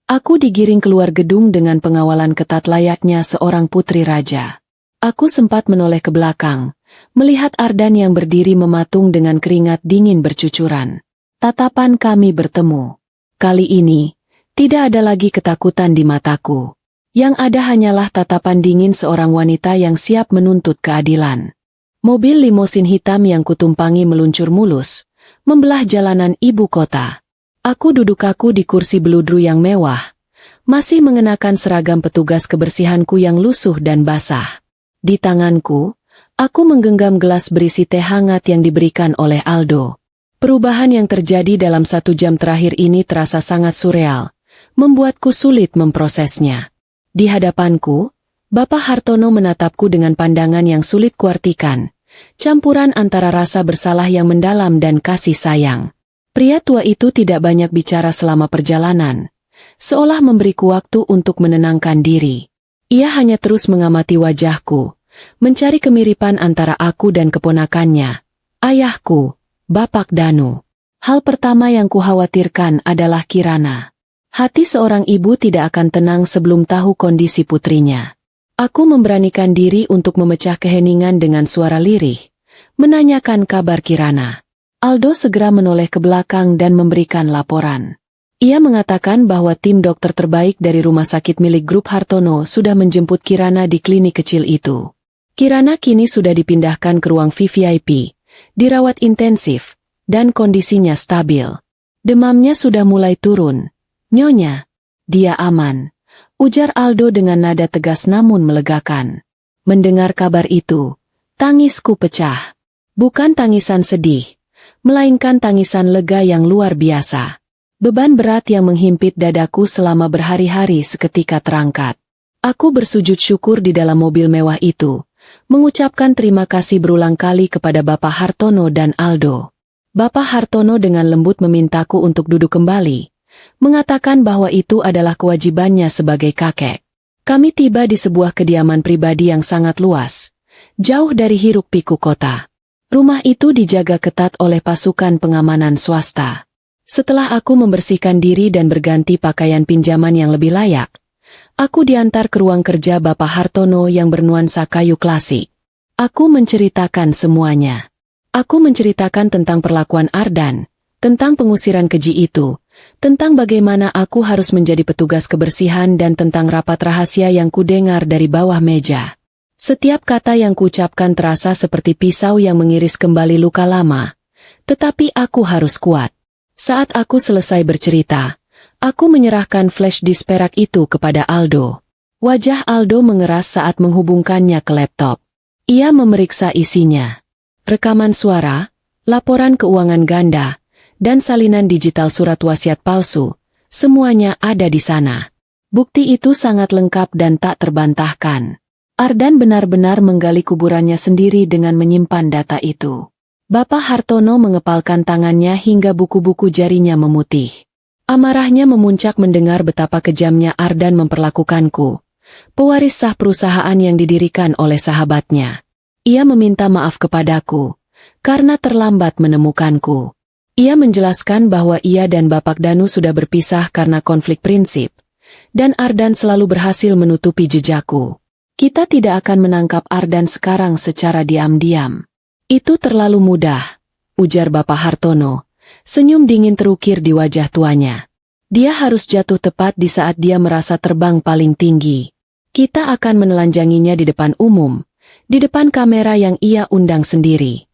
Speaker 1: Aku digiring keluar gedung dengan pengawalan ketat layaknya seorang putri raja. Aku sempat menoleh ke belakang, melihat Ardan yang berdiri mematung dengan keringat dingin bercucuran. Tatapan kami bertemu. Kali ini, tidak ada lagi ketakutan di mataku. Yang ada hanyalah tatapan dingin seorang wanita yang siap menuntut keadilan. Mobil limosin hitam yang kutumpangi meluncur mulus, membelah jalanan ibu kota. Aku duduk kaku di kursi beludru yang mewah, masih mengenakan seragam petugas kebersihanku yang lusuh dan basah. Di tanganku, aku menggenggam gelas berisi teh hangat yang diberikan oleh Aldo. Perubahan yang terjadi dalam 1 jam terakhir ini terasa sangat surreal, membuatku sulit memprosesnya. Di hadapanku, Bapak Hartono menatapku dengan pandangan yang sulit kuartikan, campuran antara rasa bersalah yang mendalam dan kasih sayang. Pria tua itu tidak banyak bicara selama perjalanan, seolah memberiku waktu untuk menenangkan diri. Ia hanya terus mengamati wajahku, mencari kemiripan antara aku dan keponakannya, ayahku, Bapak Danu. Hal pertama yang kukhawatirkan adalah Kirana. Hati seorang ibu tidak akan tenang sebelum tahu kondisi putrinya. Aku memberanikan diri untuk memecah keheningan dengan suara lirih, menanyakan kabar Kirana. Aldo segera menoleh ke belakang dan memberikan laporan. Ia mengatakan bahwa tim dokter terbaik dari rumah sakit milik grup Hartono sudah menjemput Kirana di klinik kecil itu. Kirana kini sudah dipindahkan ke ruang VVIP, dirawat intensif, dan kondisinya stabil. Demamnya sudah mulai turun. "Nyonya, dia aman," ujar Aldo dengan nada tegas namun melegakan. Mendengar kabar itu, tangisku pecah. Bukan tangisan sedih, melainkan tangisan lega yang luar biasa. Beban berat yang menghimpit dadaku selama berhari-hari seketika terangkat. Aku bersujud syukur di dalam mobil mewah itu, mengucapkan terima kasih berulang kali kepada Bapak Hartono dan Aldo. Bapak Hartono dengan lembut memintaku untuk duduk kembali, mengatakan bahwa itu adalah kewajibannya sebagai kakek. Kami tiba di sebuah kediaman pribadi yang sangat luas, jauh dari hiruk-pikuk kota. Rumah itu dijaga ketat oleh pasukan pengamanan swasta. Setelah aku membersihkan diri dan berganti pakaian pinjaman yang lebih layak, aku diantar ke ruang kerja Bapak Hartono yang bernuansa kayu klasik. Aku menceritakan semuanya. Aku menceritakan tentang perlakuan Ardan, tentang pengusiran keji itu, tentang bagaimana aku harus menjadi petugas kebersihan dan tentang rapat rahasia yang kudengar dari bawah meja. Setiap kata yang kuucapkan terasa seperti pisau yang mengiris kembali luka lama. Tetapi aku harus kuat. Saat aku selesai bercerita, aku menyerahkan flash disk perak itu kepada Aldo. Wajah Aldo mengeras saat menghubungkannya ke laptop. Ia memeriksa isinya. Rekaman suara, laporan keuangan ganda, dan salinan digital surat wasiat palsu, semuanya ada di sana. Bukti itu sangat lengkap dan tak terbantahkan. Ardan benar-benar menggali kuburannya sendiri dengan menyimpan data itu. Bapak Hartono mengepalkan tangannya hingga buku-buku jarinya memutih. Amarahnya memuncak mendengar betapa kejamnya Ardan memperlakukanku, pewaris sah perusahaan yang didirikan oleh sahabatnya. Ia meminta maaf kepadaku, karena terlambat menemukanku. Ia menjelaskan bahwa ia dan Bapak Danu sudah berpisah karena konflik prinsip, dan Ardan selalu berhasil menutupi jejakku. Kita tidak akan menangkap Ardan sekarang secara diam-diam. Itu terlalu mudah, ujar Bapak Hartono. Senyum dingin terukir di wajah tuanya. Dia harus jatuh tepat di saat dia merasa terbang paling tinggi. Kita akan menelanjanginya di depan umum, di depan kamera yang ia undang sendiri.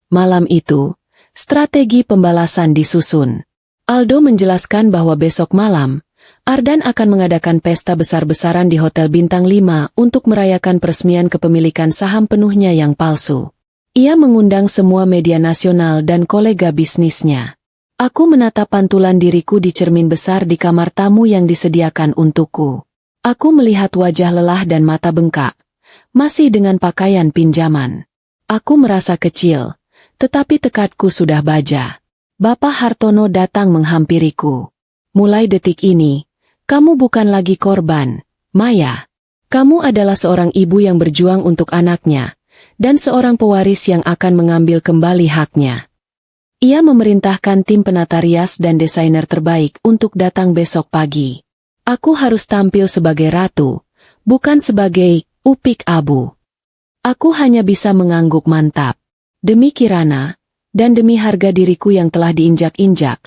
Speaker 1: Malam itu, strategi pembalasan disusun. Aldo menjelaskan bahwa besok malam, Ardan akan mengadakan pesta besar-besaran di Hotel Bintang 5 untuk merayakan peresmian kepemilikan saham penuhnya yang palsu. Ia mengundang semua media nasional dan kolega bisnisnya. Aku menatap pantulan diriku di cermin besar di kamar tamu yang disediakan untukku. Aku melihat wajah lelah dan mata bengkak, masih dengan pakaian pinjaman. Aku merasa kecil, tetapi tekadku sudah baja. Bapak Hartono datang menghampiriku. Mulai detik ini, kamu bukan lagi korban, Maya. Kamu adalah seorang ibu yang berjuang untuk anaknya, dan seorang pewaris yang akan mengambil kembali haknya. Ia memerintahkan tim penata rias dan desainer terbaik untuk datang besok pagi. Aku harus tampil sebagai ratu, bukan sebagai upik abu. Aku hanya bisa mengangguk mantap. Demi Kirana, dan demi harga diriku yang telah diinjak-injak,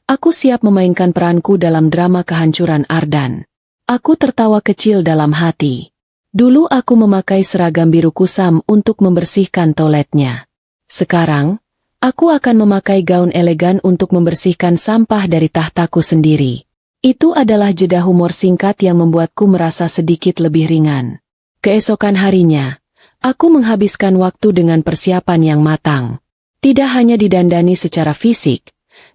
Speaker 1: aku siap memainkan peranku dalam drama kehancuran Ardan. Aku tertawa kecil dalam hati. Dulu aku memakai seragam biru kusam untuk membersihkan toiletnya. Sekarang, aku akan memakai gaun elegan untuk membersihkan sampah dari tahtaku sendiri. Itu adalah jeda humor singkat yang membuatku merasa sedikit lebih ringan. Keesokan harinya, aku menghabiskan waktu dengan persiapan yang matang. Tidak hanya didandani secara fisik,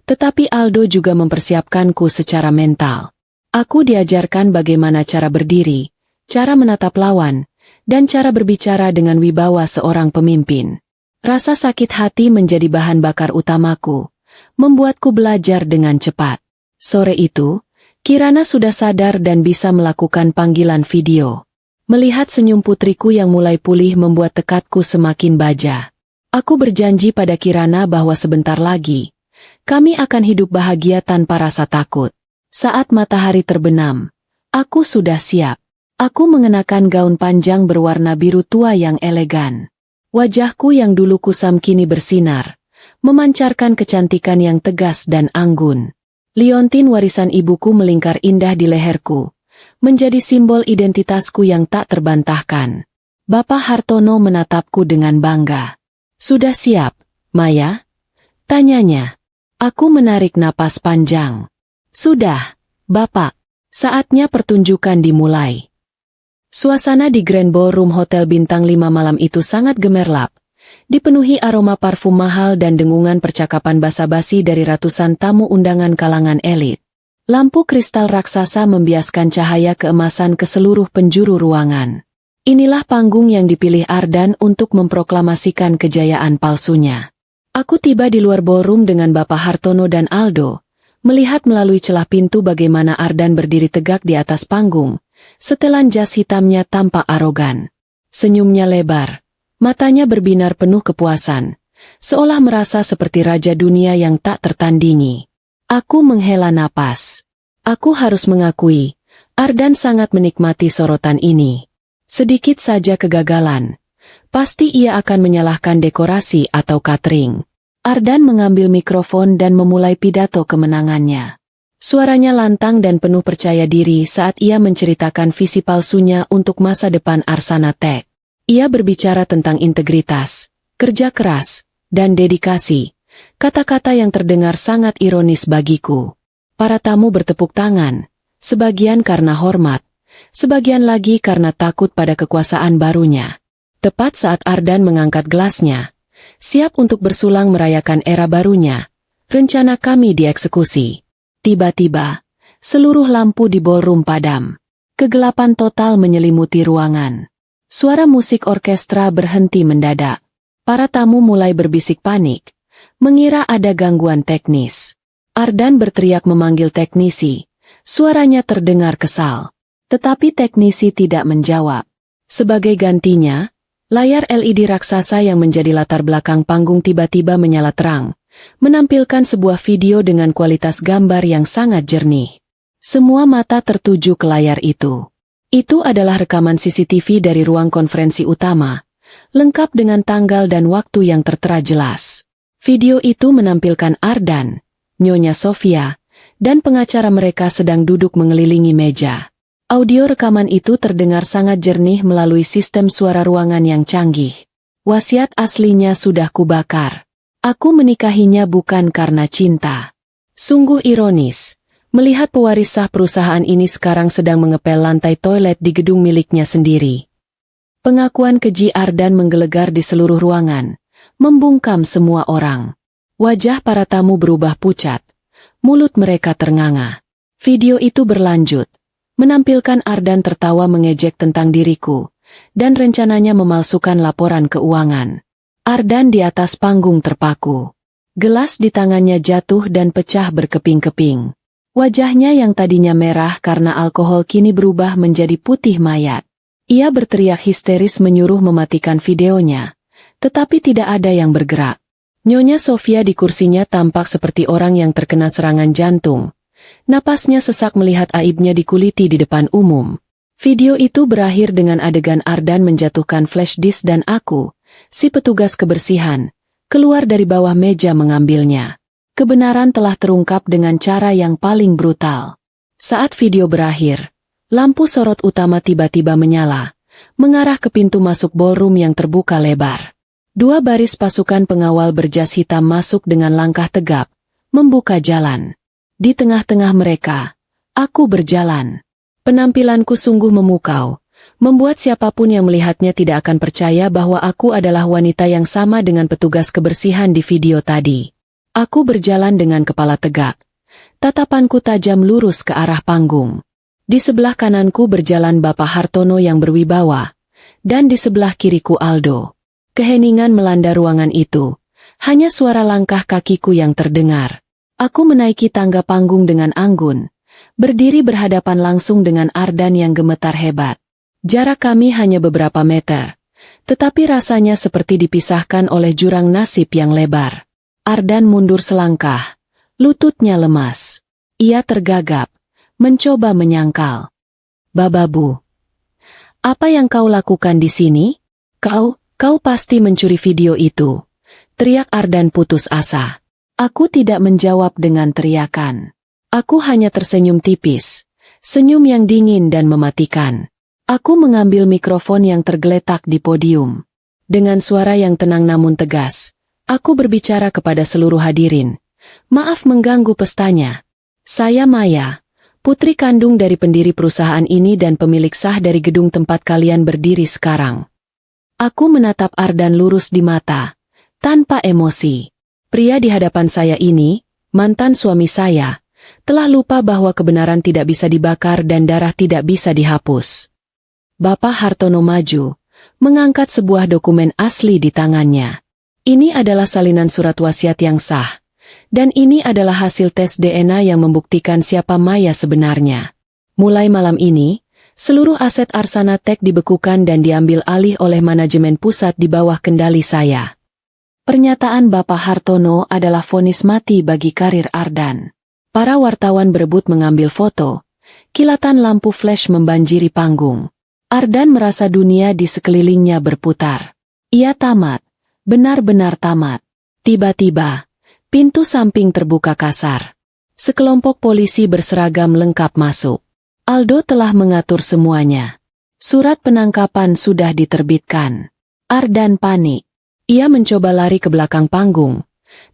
Speaker 1: tetapi Aldo juga mempersiapkanku secara mental. Aku diajarkan bagaimana cara berdiri, cara menatap lawan, dan cara berbicara dengan wibawa seorang pemimpin. Rasa sakit hati menjadi bahan bakar utamaku, membuatku belajar dengan cepat. Sore itu, Kirana sudah sadar dan bisa melakukan panggilan video. Melihat senyum putriku yang mulai pulih membuat tekadku semakin baja. Aku berjanji pada Kirana bahwa sebentar lagi, kami akan hidup bahagia tanpa rasa takut. Saat matahari terbenam, aku sudah siap. Aku mengenakan gaun panjang berwarna biru tua yang elegan. Wajahku yang dulu kusam kini bersinar, memancarkan kecantikan yang tegas dan anggun. Liontin warisan ibuku melingkar indah di leherku, menjadi simbol identitasku yang tak terbantahkan. Bapak Hartono menatapku dengan bangga. "Sudah siap, Maya?" tanyanya. Aku menarik napas panjang. "Sudah, Bapak." Saatnya pertunjukan dimulai. Suasana di Grand Ballroom Hotel Bintang 5 malam itu sangat gemerlap, dipenuhi aroma parfum mahal dan dengungan percakapan basa-basi dari ratusan tamu undangan kalangan elit. Lampu kristal raksasa membiaskan cahaya keemasan ke seluruh penjuru ruangan. Inilah panggung yang dipilih Ardan untuk memproklamasikan kejayaan palsunya. Aku tiba di luar ballroom dengan Bapak Hartono dan Aldo, melihat melalui celah pintu bagaimana Ardan berdiri tegak di atas panggung. Setelan jas hitamnya tampak arogan. Senyumnya lebar. Matanya berbinar penuh kepuasan. Seolah merasa seperti raja dunia yang tak tertandingi. Aku menghela napas. Aku harus mengakui, Ardan sangat menikmati sorotan ini. Sedikit saja kegagalan, pasti ia akan menyalahkan dekorasi atau catering. Ardan mengambil mikrofon dan memulai pidato kemenangannya. Suaranya lantang dan penuh percaya diri saat ia menceritakan visi palsunya untuk masa depan Arsana Tech. Ia berbicara tentang integritas, kerja keras, dan dedikasi. Kata-kata yang terdengar sangat ironis bagiku. Para tamu bertepuk tangan, sebagian karena hormat, sebagian lagi karena takut pada kekuasaan barunya. Tepat saat Ardan mengangkat gelasnya, siap untuk bersulang merayakan era barunya, rencana kami dieksekusi. Tiba-tiba, seluruh lampu di ballroom padam. Kegelapan total menyelimuti ruangan. Suara musik orkestra berhenti mendadak. Para tamu mulai berbisik panik, mengira ada gangguan teknis. Ardan berteriak memanggil teknisi. Suaranya terdengar kesal. Tetapi teknisi tidak menjawab. Sebagai gantinya, layar LED raksasa yang menjadi latar belakang panggung tiba-tiba menyala terang, menampilkan sebuah video dengan kualitas gambar yang sangat jernih. Semua mata tertuju ke layar itu. Itu adalah rekaman CCTV dari ruang konferensi utama, lengkap dengan tanggal dan waktu yang tertera jelas. Video itu menampilkan Ardan, Nyonya Sofia, dan pengacara mereka sedang duduk mengelilingi meja. Audio rekaman itu terdengar sangat jernih melalui sistem suara ruangan yang canggih. Wasiat aslinya sudah kubakar. Aku menikahinya bukan karena cinta. Sungguh ironis, melihat pewaris sah perusahaan ini sekarang sedang mengepel lantai toilet di gedung miliknya sendiri. Pengakuan keji Ardan menggelegar di seluruh ruangan, membungkam semua orang. Wajah para tamu berubah pucat, mulut mereka ternganga. Video itu berlanjut, menampilkan Ardan tertawa mengejek tentang diriku, dan rencananya memalsukan laporan keuangan. Ardan di atas panggung terpaku. Gelas di tangannya jatuh dan pecah berkeping-keping. Wajahnya yang tadinya merah karena alkohol kini berubah menjadi putih mayat. Ia berteriak histeris menyuruh mematikan videonya, tetapi tidak ada yang bergerak. Nyonya Sofia di kursinya tampak seperti orang yang terkena serangan jantung. Napasnya sesak melihat aibnya dikuliti di depan umum. Video itu berakhir dengan adegan Ardan menjatuhkan flash disk dan aku, si petugas kebersihan, keluar dari bawah meja mengambilnya. Kebenaran telah terungkap dengan cara yang paling brutal. Saat video berakhir, lampu sorot utama tiba-tiba menyala, mengarah ke pintu masuk ballroom yang terbuka lebar. Dua baris pasukan pengawal berjas hitam masuk dengan langkah tegap, membuka jalan. Di tengah-tengah mereka, aku berjalan. Penampilanku sungguh memukau, membuat siapapun yang melihatnya tidak akan percaya bahwa aku adalah wanita yang sama dengan petugas kebersihan di video tadi. Aku berjalan dengan kepala tegak. Tatapanku tajam lurus ke arah panggung. Di sebelah kananku berjalan Bapak Hartono yang berwibawa, dan di sebelah kiriku Aldo. Keheningan melanda ruangan itu. Hanya suara langkah kakiku yang terdengar. Aku menaiki tangga panggung dengan anggun, berdiri berhadapan langsung dengan Ardan yang gemetar hebat. Jarak kami hanya beberapa meter, tetapi rasanya seperti dipisahkan oleh jurang nasib yang lebar. Ardan mundur selangkah, lututnya lemas. Ia tergagap, mencoba menyangkal. "Bababu, apa yang kau lakukan di sini? Kau..." Kau pasti mencuri video itu, teriak Ardan putus asa. Aku tidak menjawab dengan teriakan. Aku hanya tersenyum tipis, senyum yang dingin dan mematikan. Aku mengambil mikrofon yang tergeletak di podium. Dengan suara yang tenang namun tegas, aku berbicara kepada seluruh hadirin. Maaf mengganggu pestanya. Saya Maya, putri kandung dari pendiri perusahaan ini dan pemilik sah dari gedung tempat kalian berdiri sekarang. Aku menatap Ardan lurus di mata, tanpa emosi. Pria di hadapan saya ini, mantan suami saya, telah lupa bahwa kebenaran tidak bisa dibakar dan darah tidak bisa dihapus. Bapak Hartono maju, mengangkat sebuah dokumen asli di tangannya. Ini adalah salinan surat wasiat yang sah, dan ini adalah hasil tes DNA yang membuktikan siapa Maya sebenarnya. Mulai malam ini, seluruh aset Arsana Tech dibekukan dan diambil alih oleh manajemen pusat di bawah kendali saya. Pernyataan Bapak Hartono adalah vonis mati bagi karir Ardan. Para wartawan berebut mengambil foto. Kilatan lampu flash membanjiri panggung. Ardan merasa dunia di sekelilingnya berputar. Ia tamat. Benar-benar tamat. Tiba-tiba, pintu samping terbuka kasar. Sekelompok polisi berseragam lengkap masuk. Aldo telah mengatur semuanya. Surat penangkapan sudah diterbitkan. Ardan panik. Ia mencoba lari ke belakang panggung,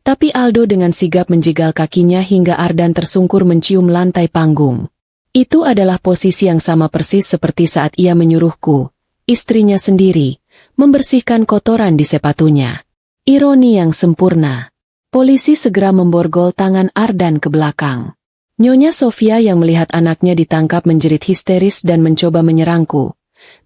Speaker 1: tapi Aldo dengan sigap menjegal kakinya hingga Ardan tersungkur mencium lantai panggung. Itu adalah posisi yang sama persis seperti saat ia menyuruhku, istrinya sendiri, membersihkan kotoran di sepatunya. Ironi yang sempurna. Polisi segera memborgol tangan Ardan ke belakang. Nyonya Sofia yang melihat anaknya ditangkap menjerit histeris dan mencoba menyerangku,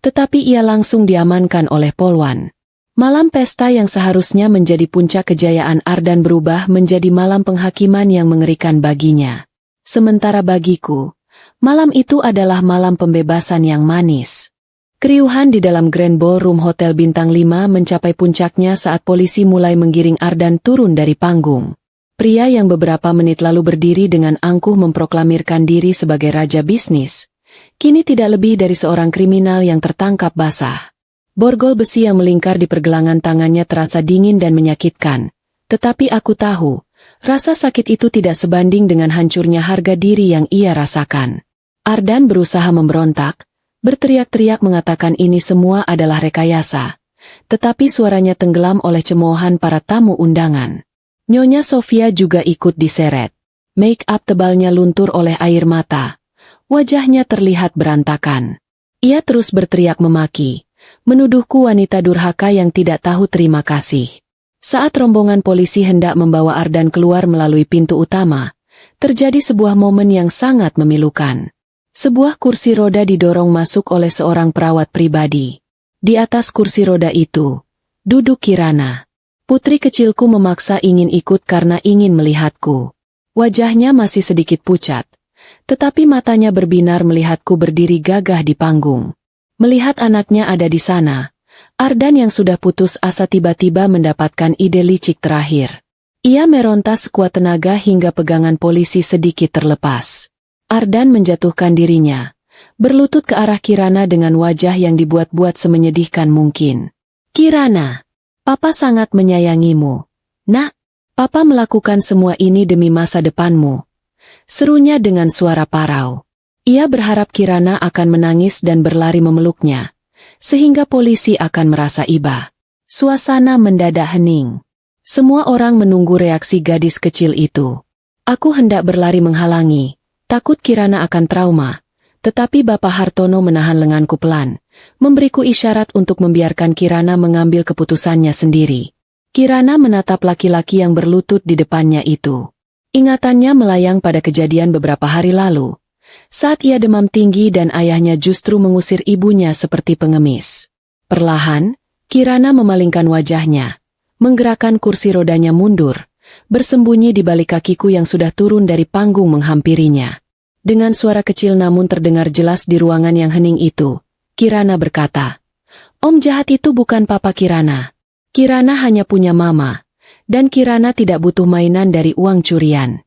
Speaker 1: tetapi ia langsung diamankan oleh Polwan. Malam pesta yang seharusnya menjadi puncak kejayaan Ardan berubah menjadi malam penghakiman yang mengerikan baginya. Sementara bagiku, malam itu adalah malam pembebasan yang manis. Keriuhan di dalam Grand Ballroom Hotel Bintang 5 mencapai puncaknya saat polisi mulai menggiring Ardan turun dari panggung. Pria yang beberapa menit lalu berdiri dengan angkuh memproklamirkan diri sebagai raja bisnis, kini tidak lebih dari seorang kriminal yang tertangkap basah. Borgol besi yang melingkar di pergelangan tangannya terasa dingin dan menyakitkan. Tetapi aku tahu, rasa sakit itu tidak sebanding dengan hancurnya harga diri yang ia rasakan. Ardan berusaha memberontak, berteriak-teriak mengatakan ini semua adalah rekayasa. Tetapi suaranya tenggelam oleh cemoohan para tamu undangan. Nyonya Sofia juga ikut diseret. Make-up tebalnya luntur oleh air mata. Wajahnya terlihat berantakan. Ia terus berteriak memaki, menuduhku wanita durhaka yang tidak tahu terima kasih. Saat rombongan polisi hendak membawa Ardan keluar melalui pintu utama, terjadi sebuah momen yang sangat memilukan. Sebuah kursi roda didorong masuk oleh seorang perawat pribadi. Di atas kursi roda itu, duduk Kirana. Putri kecilku memaksa ingin ikut karena ingin melihatku. Wajahnya masih sedikit pucat, tetapi matanya berbinar melihatku berdiri gagah di panggung. Melihat anaknya ada di sana, Ardan yang sudah putus asa tiba-tiba mendapatkan ide licik terakhir. Ia meronta sekuat tenaga hingga pegangan polisi sedikit terlepas. Ardan menjatuhkan dirinya, berlutut ke arah Kirana dengan wajah yang dibuat-buat semenyedihkan mungkin. Kirana, Papa sangat menyayangimu. Nak, Papa melakukan semua ini demi masa depanmu. Serunya dengan suara parau. Ia berharap Kirana akan menangis dan berlari memeluknya, sehingga polisi akan merasa iba. Suasana mendadak hening. Semua orang menunggu reaksi gadis kecil itu. Aku hendak berlari menghalangi, takut Kirana akan trauma, tetapi Bapak Hartono menahan lenganku pelan, memberiku isyarat untuk membiarkan Kirana mengambil keputusannya sendiri. Kirana menatap laki-laki yang berlutut di depannya itu. Ingatannya melayang pada kejadian beberapa hari lalu, saat ia demam tinggi dan ayahnya justru mengusir ibunya seperti pengemis. Perlahan, Kirana memalingkan wajahnya, menggerakkan kursi rodanya mundur, bersembunyi di balik kakiku yang sudah turun dari panggung menghampirinya. Dengan suara kecil namun terdengar jelas di ruangan yang hening itu, Kirana berkata, "Om jahat itu bukan Papa Kirana. Kirana hanya punya mama, dan Kirana tidak butuh mainan dari uang curian."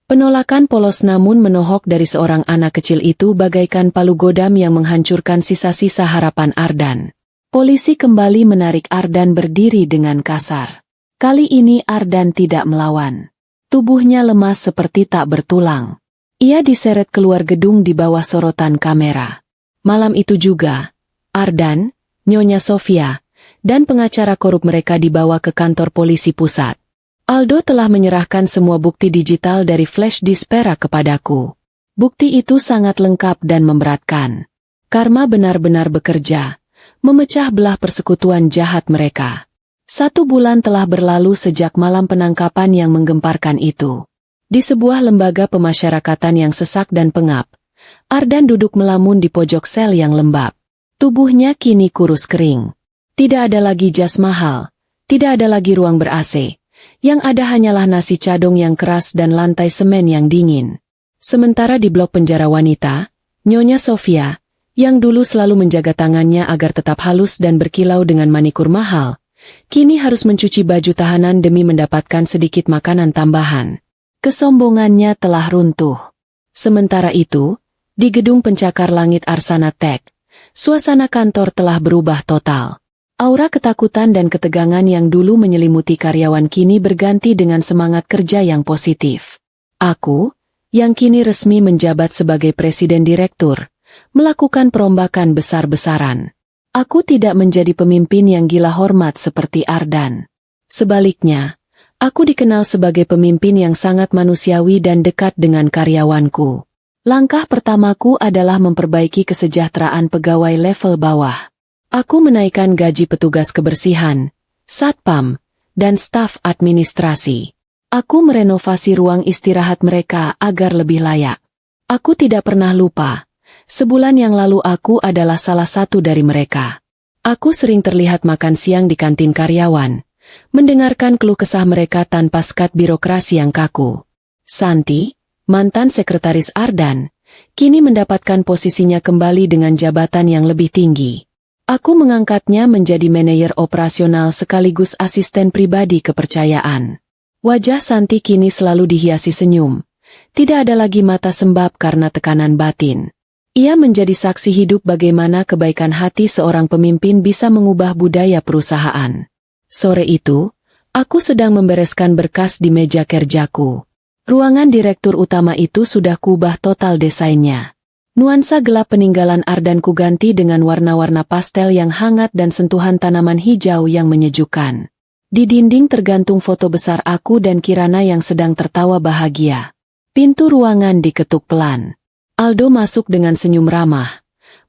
Speaker 1: Penolakan polos namun menohok dari seorang anak kecil itu bagaikan palu godam yang menghancurkan sisa-sisa harapan Ardan. Polisi kembali menarik Ardan berdiri dengan kasar. Kali ini Ardan tidak melawan. Tubuhnya lemas seperti tak bertulang. Ia diseret keluar gedung di bawah sorotan kamera. Malam itu juga, Ardan, Nyonya Sofia, dan pengacara korup mereka dibawa ke kantor polisi pusat. Aldo telah menyerahkan semua bukti digital dari flash disk perak kepadaku. Bukti itu sangat lengkap dan memberatkan. Karma benar-benar bekerja, memecah belah persekutuan jahat mereka. 1 bulan telah berlalu sejak malam penangkapan yang menggemparkan itu. Di sebuah lembaga pemasyarakatan yang sesak dan pengap, Ardan duduk melamun di pojok sel yang lembab. Tubuhnya kini kurus kering. Tidak ada lagi jas mahal, tidak ada lagi ruang ber-AC. Yang ada hanyalah nasi cadong yang keras dan lantai semen yang dingin. Sementara di blok penjara wanita, Nyonya Sofia, yang dulu selalu menjaga tangannya agar tetap halus dan berkilau dengan manikur mahal, kini harus mencuci baju tahanan demi mendapatkan sedikit makanan tambahan. Kesombongannya telah runtuh. Sementara itu, di gedung pencakar langit Arsana Tech, suasana kantor telah berubah total. Aura ketakutan dan ketegangan yang dulu menyelimuti karyawan kini berganti dengan semangat kerja yang positif. Aku, yang kini resmi menjabat sebagai presiden direktur, melakukan perombakan besar-besaran. Aku tidak menjadi pemimpin yang gila hormat seperti Ardan. Sebaliknya, aku dikenal sebagai pemimpin yang sangat manusiawi dan dekat dengan karyawanku. Langkah pertamaku adalah memperbaiki kesejahteraan pegawai level bawah. Aku menaikkan gaji petugas kebersihan, satpam, dan staf administrasi. Aku merenovasi ruang istirahat mereka agar lebih layak. Aku tidak pernah lupa. Sebulan yang lalu aku adalah salah satu dari mereka. Aku sering terlihat makan siang di kantin karyawan, mendengarkan keluh kesah mereka tanpa sekat birokrasi yang kaku. Santi, mantan sekretaris Ardan, kini mendapatkan posisinya kembali dengan jabatan yang lebih tinggi. Aku mengangkatnya menjadi manajer operasional sekaligus asisten pribadi kepercayaan. Wajah Santi kini selalu dihiasi senyum. Tidak ada lagi mata sembab karena tekanan batin. Ia menjadi saksi hidup bagaimana kebaikan hati seorang pemimpin bisa mengubah budaya perusahaan. Sore itu, aku sedang membereskan berkas di meja kerjaku. Ruangan direktur utama itu sudah kubah total desainnya. Nuansa gelap peninggalan Ardan kuganti dengan warna-warna pastel yang hangat dan sentuhan tanaman hijau yang menyejukkan. Di dinding tergantung foto besar aku dan Kirana yang sedang tertawa bahagia. Pintu ruangan diketuk pelan. Aldo masuk dengan senyum ramah,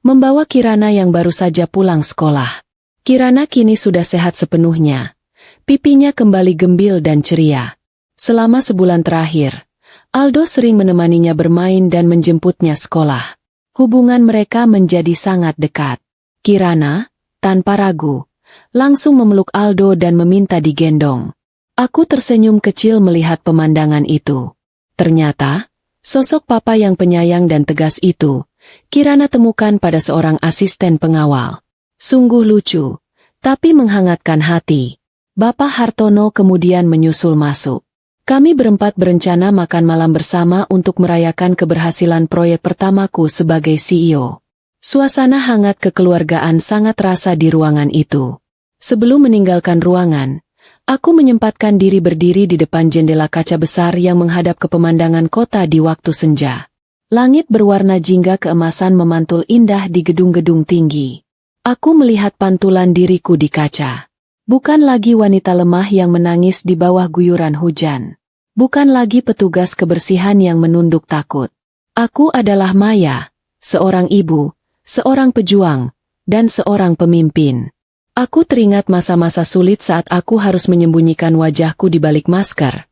Speaker 1: membawa Kirana yang baru saja pulang sekolah. Kirana kini sudah sehat sepenuhnya. Pipinya kembali gembil dan ceria. Selama sebulan terakhir, Aldo sering menemaninya bermain dan menjemputnya sekolah. Hubungan mereka menjadi sangat dekat. Kirana, tanpa ragu, langsung memeluk Aldo dan meminta digendong. Aku tersenyum kecil melihat pemandangan itu. Ternyata, sosok papa yang penyayang dan tegas itu, Kirana temukan pada seorang asisten pengawal. Sungguh lucu, tapi menghangatkan hati. Bapak Hartono kemudian menyusul masuk. Kami berempat berencana makan malam bersama untuk merayakan keberhasilan proyek pertamaku sebagai CEO. Suasana hangat kekeluargaan sangat terasa di ruangan itu. Sebelum meninggalkan ruangan, aku menyempatkan diri berdiri di depan jendela kaca besar yang menghadap ke pemandangan kota di waktu senja. Langit berwarna jingga keemasan memantul indah di gedung-gedung tinggi. Aku melihat pantulan diriku di kaca. Bukan lagi wanita lemah yang menangis di bawah guyuran hujan. Bukan lagi petugas kebersihan yang menunduk takut. Aku adalah Maya, seorang ibu, seorang pejuang, dan seorang pemimpin. Aku teringat masa-masa sulit saat aku harus menyembunyikan wajahku di balik masker.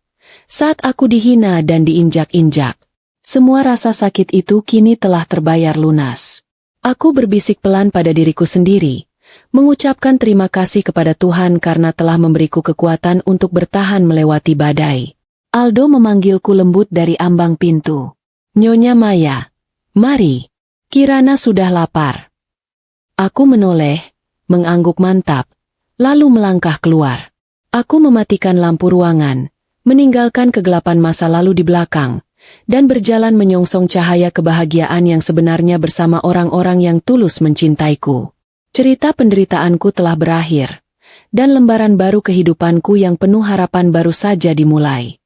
Speaker 1: Saat aku dihina dan diinjak-injak. Semua rasa sakit itu kini telah terbayar lunas. Aku berbisik pelan pada diriku sendiri, mengucapkan terima kasih kepada Tuhan karena telah memberiku kekuatan untuk bertahan melewati badai. Aldo memanggilku lembut dari ambang pintu. Nyonya Maya, mari. Kirana sudah lapar. Aku menoleh, mengangguk mantap, lalu melangkah keluar. Aku mematikan lampu ruangan, meninggalkan kegelapan masa lalu di belakang, dan berjalan menyongsong cahaya kebahagiaan yang sebenarnya bersama orang-orang yang tulus mencintaiku. Cerita penderitaanku telah berakhir, dan lembaran baru kehidupanku yang penuh harapan baru saja dimulai.